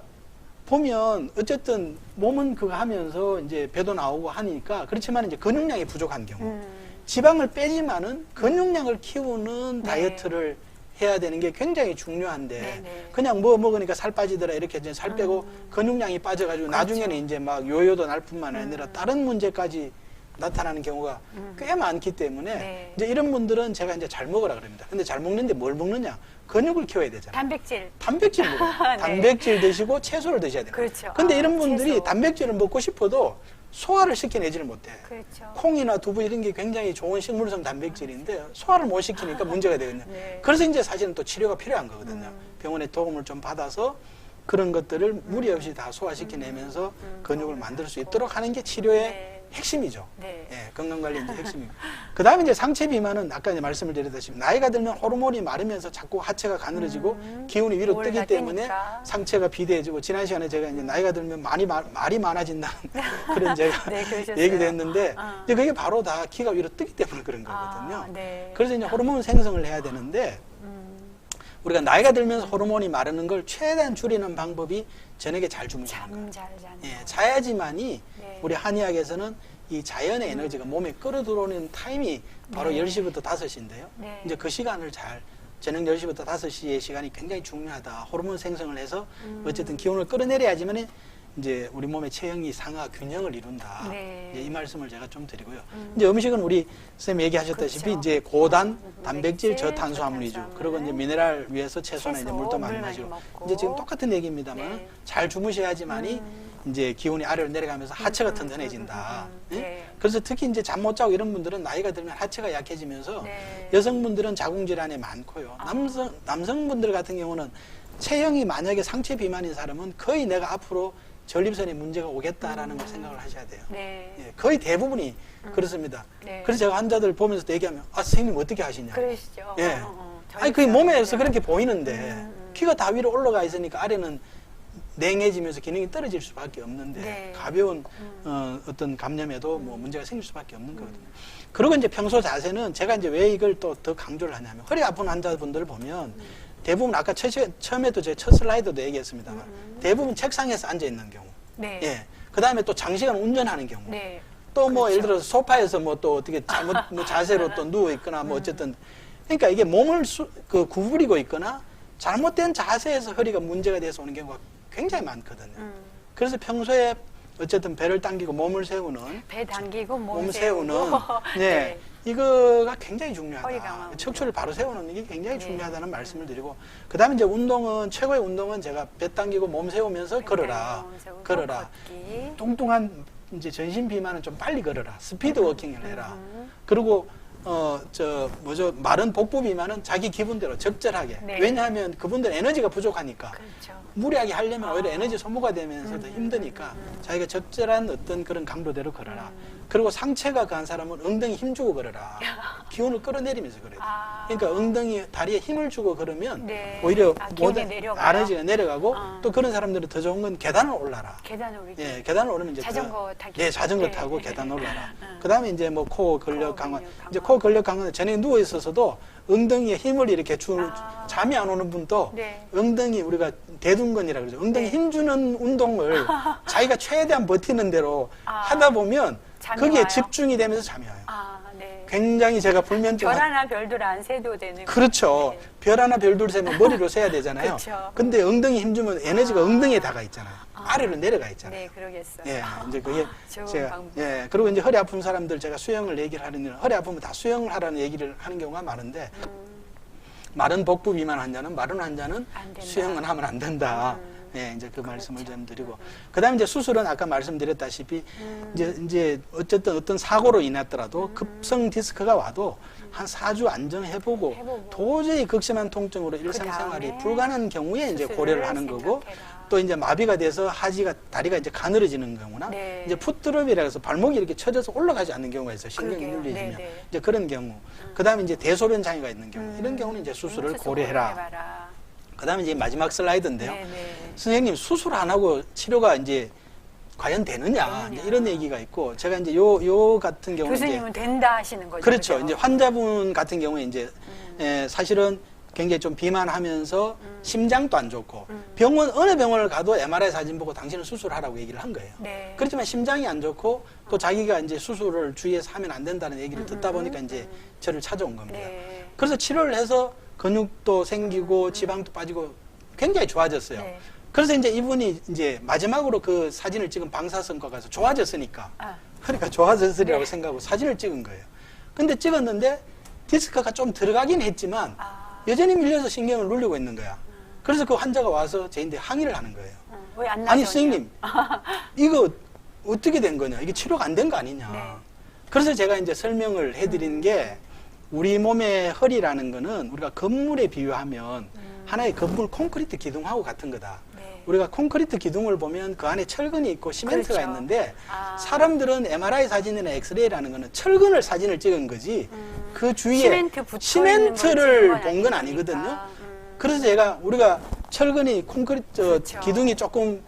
보면 어쨌든 몸은 그거 하면서 이제 배도 나오고 하니까 그렇지만 이제 근육량이 부족한 경우 지방을 빼지만은 근육량을 키우는 네. 다이어트를 해야 되는 게 굉장히 중요한데 네네. 그냥 뭐 먹으니까 살 빠지더라 이렇게 이제 살 빼고 근육량이 빠져가지고 그렇죠. 나중에는 이제 막 요요도 날 뿐만 아니라 다른 문제까지 나타나는 경우가 꽤 많기 때문에 네. 이제 이런 분들은 제가 이제 잘 먹으라 그럽니다. 근데 잘 먹는데 뭘 먹느냐? 근육을 키워야 되잖아요. 단백질. 단백질 먹어요. 네. 단백질 드시고 채소를 드셔야 돼요. 그렇죠. 근데 이런 분들이 채소. 단백질을 먹고 싶어도 소화를 시켜내지를 못해. 그렇죠. 콩이나 두부 이런 게 굉장히 좋은 식물성 단백질인데 소화를 못 시키니까 문제가 되거든요. 네. 그래서 이제 사실은 또 치료가 필요한 거거든요. 병원의 도움을 좀 받아서 그런 것들을 무리 없이 다 소화시켜내면서 근육을 만들 수 있도록 하는 게 치료의 네. 핵심이죠. 네. 예, 건강관리 이제 핵심이고. 그 다음에 이제 상체 비만은 아까 이제 말씀을 드렸다시피 나이가 들면 호르몬이 마르면서 자꾸 하체가 가늘어지고 기운이 위로 뜨기 때문에 올라가니까. 상체가 비대해지고 지난 시간에 제가 이제 나이가 들면 말이 많아진다는 그런 제가 네, 그러셨어요. 얘기도 했는데 아. 이제 그게 바로 다 키가 위로 뜨기 때문에 그런 거거든요. 아, 네. 그래서 이제 호르몬 생성을 해야 되는데 우리가 나이가 들면서 호르몬이 마르는 걸 최대한 줄이는 방법이 저녁에 잘 주무시는 거예요. 잠 잘 자는. 예, 자야지만이 네. 우리 한의학에서는 이 자연의 에너지가 몸에 끌어들어오는 타임이 바로 네. 10시부터 5시인데요. 네. 이제 그 시간을 저녁 10시부터 5시의 시간이 굉장히 중요하다. 호르몬 생성을 해서 어쨌든 기운을 끌어내려야지만 이제 우리 몸의 체형이 상하 균형을 이룬다. 네. 이제 이 말씀을 제가 좀 드리고요. 이제 음식은 우리 선생님 얘기하셨다시피 그렇죠. 이제 고단, 단백질, 단백질, 저탄수화물 위주. 저탄수화물. 그리고 이제 미네랄 위해서 채소나 채소, 이제 물도 많이 물 많이 마시고. 먹고. 이제 지금 똑같은 얘기입니다만 네. 잘 주무셔야지만이 이제 기운이 아래로 내려가면서 하체가 튼튼해진다. 예? 네. 그래서 특히 이제 잠 못 자고 이런 분들은 나이가 들면 하체가 약해지면서 네. 여성분들은 자궁질환이 많고요. 남성분들 같은 경우는 체형이 만약에 상체 비만인 사람은 거의 내가 앞으로 전립선에 문제가 오겠다라는 걸 생각을 하셔야 돼요. 네. 예, 거의 대부분이 그렇습니다. 네. 그래서 제가 환자들 보면서 얘기하면 선생님 어떻게 하시냐. 그러시죠. 예. 아니 그게 몸에서 그렇게 보이는데 키가 다 위로 올라가 있으니까 아래는 냉해지면서 기능이 떨어질 수밖에 없는데 네. 가벼운 어떤 감염에도 뭐 문제가 생길 수밖에 없는 거거든요. 그리고 이제 평소 자세는 제가 이제 왜 이걸 또 더 강조를 하냐면 허리 아픈 환자분들을 보면 대부분 아까 처음에도 제 첫 슬라이드도 얘기했습니다만 대부분 책상에서 앉아 있는 경우, 네. 예, 그 다음에 또 장시간 운전하는 경우, 네. 또 뭐 그렇죠. 예를 들어서 소파에서 뭐 또 어떻게 잘못 뭐 자세로 또 누워 있거나 뭐 어쨌든 그러니까 이게 몸을 구부리고 있거나 잘못된 자세에서 허리가 문제가 돼서 오는 경우가 굉장히 많거든요. 그래서 평소에 어쨌든 배를 당기고 몸을 세우는 배 당기고 몸 세우고. 세우는 네. 이거가 굉장히 허리 중요하다. 강화운동. 척추를 바로 세우는 게 굉장히 네. 중요하다는 말씀을 드리고 그다음에 이제 운동은 최고의 운동은 제가 배 당기고 몸 세우면서 걸어라. 세우고 걸어라. 걷기. 뚱뚱한 이제 전신 비만은 좀 빨리 걸어라. 스피드 워킹을 해라. 그리고 마른 복부 비만은 자기 기분대로 적절하게. 네. 왜냐하면 그분들 에너지가 부족하니까. 그렇죠. 무리하게 하려면 오히려 에너지 소모가 되면서 더 힘드니까 자기가 적절한 어떤 그런 강도대로 걸어라. 그리고 상체가 강한 사람은 엉덩이 힘주고 걸어라. 기운을 끌어내리면서 걸어야 돼. 그러니까 엉덩이, 다리에 힘을 주고 걸으면 네. 오히려 기운이 내려가요? 에너지가 내려가고 또 그런 사람들은 더 좋은 건 계단을 올라라. 계단 오르기. 예, 계단을 오르면 이제 자전거 타기. 예, 자전거 네. 타고 계단 올라라. 그다음에 이제 뭐 코 근력 강화. 근육 강화. 이제 코 근력 강화는 저녁에 누워 있어서도 엉덩이에 힘을 이렇게 잠이 안 오는 분도 네. 엉덩이 우리가 대둔근이라 그러죠. 엉덩이 네. 힘주는 운동을 자기가 최대한 버티는 대로 하다 보면 잠이 거기에 와요? 집중이 되면서 잠이 와요. 네. 굉장히 제가 불면증 별 하나 별들 안 세도 되는. 그렇죠. 네. 별 하나 별둘 세면 머리로 세야 되잖아요. 그렇죠. 근데 엉덩이 힘주면 에너지가 엉덩이에 다가 있잖아요. 아래로 내려가 있잖아요. 네, 그러겠어요. 예, 이제 그게 좋은 제가 방법. 예, 그리고 이제 허리 아픈 사람들 제가 수영을 얘기를 하는 허리 아프면 다 수영을 하라는 얘기를 하는 경우가 많은데 마른 복부 비만 환자는 마른 환자는 안 된다. 수영은 하면 안 된다. 예, 이제 그 말씀을 좀 드리고 그다음에 이제 수술은 아까 말씀드렸다시피 이제 어쨌든 어떤 사고로 인했더라도 급성 디스크가 와도 한 4주 안정해보고 해보고. 도저히 극심한 통증으로 일상생활이 그다음에 불가능한 경우에 이제 수술을 고려를 하는 거고 생각해라. 또 이제 마비가 돼서 다리가 이제 가늘어지는 경우나 네. 이제 풋드롭이라 해서 발목이 이렇게 쳐져서 올라가지 않는 경우가 있어요. 신경이 그러게요. 눌리시면 네, 네. 이제 그런 경우. 그다음에 이제 대소변 장애가 있는 경우 이런 경우는 이제 수술을 수술 고려해라. 고려해봐라. 그다음에 이제 마지막 슬라이드인데요. 네, 네. 선생님 수술 안 하고 치료가 이제 과연 되느냐 이제 이런 얘기가 있고 제가 이제 요 같은 경우는 이제 교수님은 된다 하시는 거죠. 그렇죠. 그죠? 이제 환자분 같은 경우에 이제 사실은 굉장히 좀 비만하면서 심장도 안 좋고 어느 병원을 가도 MRI 사진 보고 당신은 수술하라고 얘기를 한 거예요. 네. 그렇지만 심장이 안 좋고 또 자기가 이제 수술을 주위에서 하면 안 된다는 얘기를 듣다 보니까 이제 저를 찾아온 겁니다. 네. 그래서 치료를 해서 근육도 생기고 지방도 빠지고 굉장히 좋아졌어요. 네. 그래서 이제 이분이 이제 마지막으로 그 사진을 찍은 방사선과 가서 좋아졌으니까 그러니까 좋아졌으리라고 네. 생각하고 사진을 찍은 거예요. 근데 찍었는데 디스크가 좀 들어가긴 했지만 여전히 밀려서 신경을 눌리고 있는 거야. 그래서 그 환자가 와서 저한테 항의를 하는 거예요. 왜 안 나죠? 아니 선생님 이거 어떻게 된 거냐? 이게 치료가 안 된 거 아니냐? 네. 그래서 제가 이제 설명을 해드린 게 우리 몸의 허리라는 거는 우리가 건물에 비유하면 하나의 건물 콘크리트 기둥하고 같은 거다. 네. 우리가 콘크리트 기둥을 보면 그 안에 철근이 있고 시멘트가 그렇죠. 있는데 사람들은 사람들은 MRI 사진이나 엑스레이라는 거는 철근을 사진을 찍은 거지 그 주위에 시멘트 붙어 시멘트를 있는 걸 본 찍은 건 건 아니거든요. 아니니까. 그래서 우리가 철근이 콘크리트 그렇죠. 기둥이 조금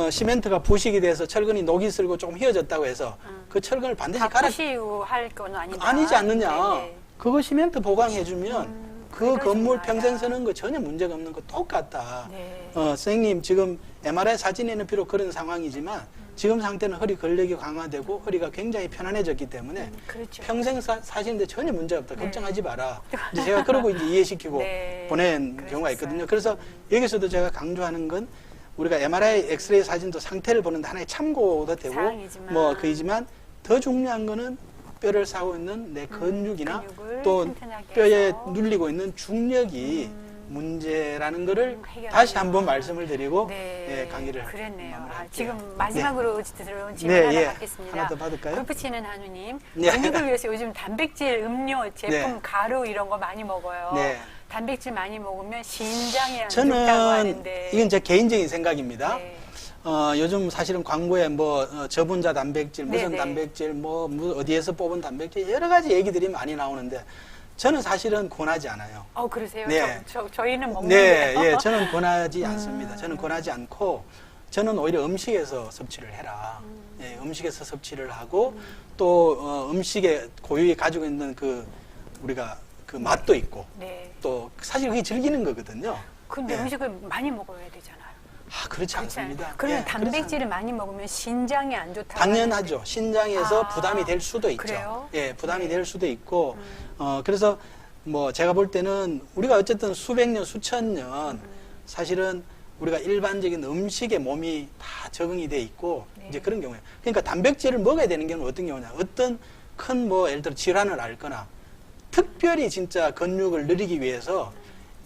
시멘트가 부식이 돼서 철근이 녹이 슬고 조금 휘어졌다고 해서 그 철근을 반드시 다 갈아 푸시고 할 건 아니다. 아니지 않느냐. 네, 네. 그거 시멘트 보강해주면 그 그러지 건물 마라. 평생 쓰는 거 전혀 문제가 없는 거 똑같다. 네. 선생님 지금 MRI 사진에는 비록 그런 상황이지만 지금 상태는 허리 근력이 강화되고 허리가 굉장히 편안해졌기 때문에 그렇죠. 평생 사시는데 전혀 문제 없다. 네. 걱정하지 마라. 이제 제가 그러고 이제 이해시키고 네. 보낸 그러셨어요. 경우가 있거든요. 그래서 여기서도 제가 강조하는 건 우리가 MRI, 엑스레이 사진도 상태를 보는데 하나의 참고도 되고 사항이지만. 뭐 그이지만 더 중요한 거는 뼈를 싸고 있는 내 근육이나 근육을 또 튼튼하게 뼈에 해서. 눌리고 있는 중력이 문제라는 거를 해결하는 다시 한번 말씀을 드리고 네. 예, 강의를 그랬네요. 마무리할게요. 지금 마지막으로 들어온 질문 네, 하나 예. 받겠습니다. 하나 더 받을까요? 골프 치는 한우님, 네. 근육을 위해서 요즘 단백질 음료 제품 네. 가루 이런 거 많이 먹어요. 네. 단백질 많이 먹으면 신장에 안 좋다고 저는 하는데. 이건 제 개인적인 생각입니다. 네. 요즘 사실은 광고에 뭐 저분자 단백질, 무슨 네네. 단백질, 뭐 어디에서 뽑은 단백질 여러 가지 얘기들이 많이 나오는데 저는 사실은 권하지 않아요. 그러세요? 네. 저희는 네, 먹는데요. 예, 저는 권하지 않습니다. 저는 권하지 않고 저는 오히려 음식에서 섭취를 해라. 예, 음식에서 섭취를 하고 또 음식에 고유히 가지고 있는 우리가 그 맛도 있고 네. 또 사실 그게 즐기는 거거든요. 근데 예. 음식을 많이 먹어야 되잖아요. 그렇지 그렇지 않습니다. 않아요? 그러면 예, 단백질을 많이 먹으면 신장에 안 좋다고 당연하죠. 신장에서 아, 부담이 될 수도 있죠. 그래요? 예, 부담이 네. 될 수도 있고, 그래서 뭐 제가 볼 때는 우리가 어쨌든 수백 년, 수천 년 사실은 우리가 일반적인 음식에 몸이 다 적응이 돼 있고 네. 이제 그런 경우에 그러니까 단백질을 먹어야 되는 경우는 어떤 경우냐? 어떤 큰 뭐 예를 들어 질환을 앓거나 특별히 진짜 근육을 늘리기 위해서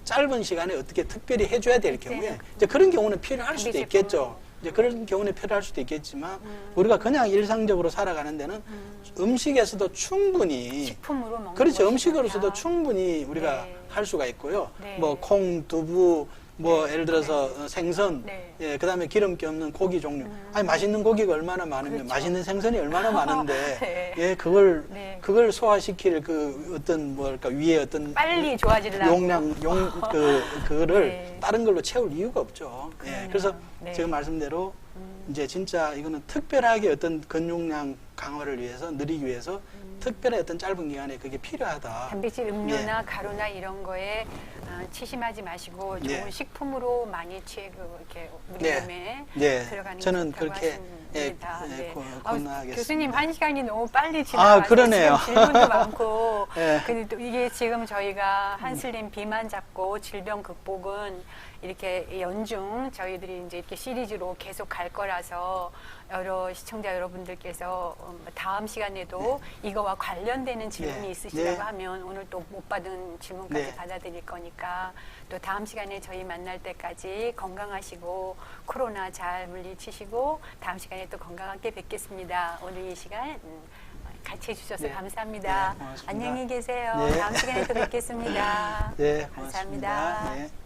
짧은 시간에 어떻게 특별히 해줘야 될 경우에 이제 그런 경우는 필요할 수도 단백질 있겠죠. 이제 그런 경우는 필요할 수도 있겠지만 우리가 그냥 일상적으로 살아가는 데는 음식에서도 충분히 식품으로 먹는 그렇죠. 것이니까. 음식으로서도 충분히 우리가 네. 할 수가 있고요. 네. 뭐 콩, 두부, 뭐 네. 예를 들어서 생선, 네. 예, 그다음에 기름기 없는 고기 종류. 아니 맛있는 고기가 얼마나 많으면 그렇죠. 맛있는 생선이 얼마나 많은데, 네. 예, 그걸 네. 그걸 소화시킬 그 어떤 뭐랄까 위에 어떤 빨리 좋아지려고. 용량 그거를 네. 다른 걸로 채울 이유가 없죠. 예, 그러네요. 그래서 네. 제가 말씀대로 이제 진짜 이거는 특별하게 어떤 근육량 강화를 위해서 누리기 위해서 특별히 어떤 짧은 기간에 그게 필요하다. 단백질 음료나 가루나 이런 거에 치심하지 마시고 좋은 네. 식품으로 많이 이렇게 우리 네. 몸에 네. 들어가는 게 저는 좋다고 그렇게 하십니다. 네. 권하겠습니다. 교수님 한 시간이 너무 빨리 지나가서 그러네요. 지금 질문도 많고 네. 근데 또 이게 지금 저희가 한슬림 비만 잡고 질병 극복은 이렇게 연중 저희들이 이제 이렇게 시리즈로 계속 갈 거라서 여러 시청자 여러분들께서 다음 시간에도 이거와 관련되는 질문이 네. 있으시다고 네. 하면 오늘 또 못 받은 질문까지 네. 받아드릴 거니까 또 다음 시간에 저희 만날 때까지 건강하시고 코로나 잘 물리치시고 다음 시간에 또 건강하게 뵙겠습니다. 오늘 이 시간 같이 해주셔서 네. 감사합니다. 네, 고맙습니다. 안녕히 계세요. 네. 다음 시간에 또 뵙겠습니다. 네, 감사합니다. 고맙습니다. 네.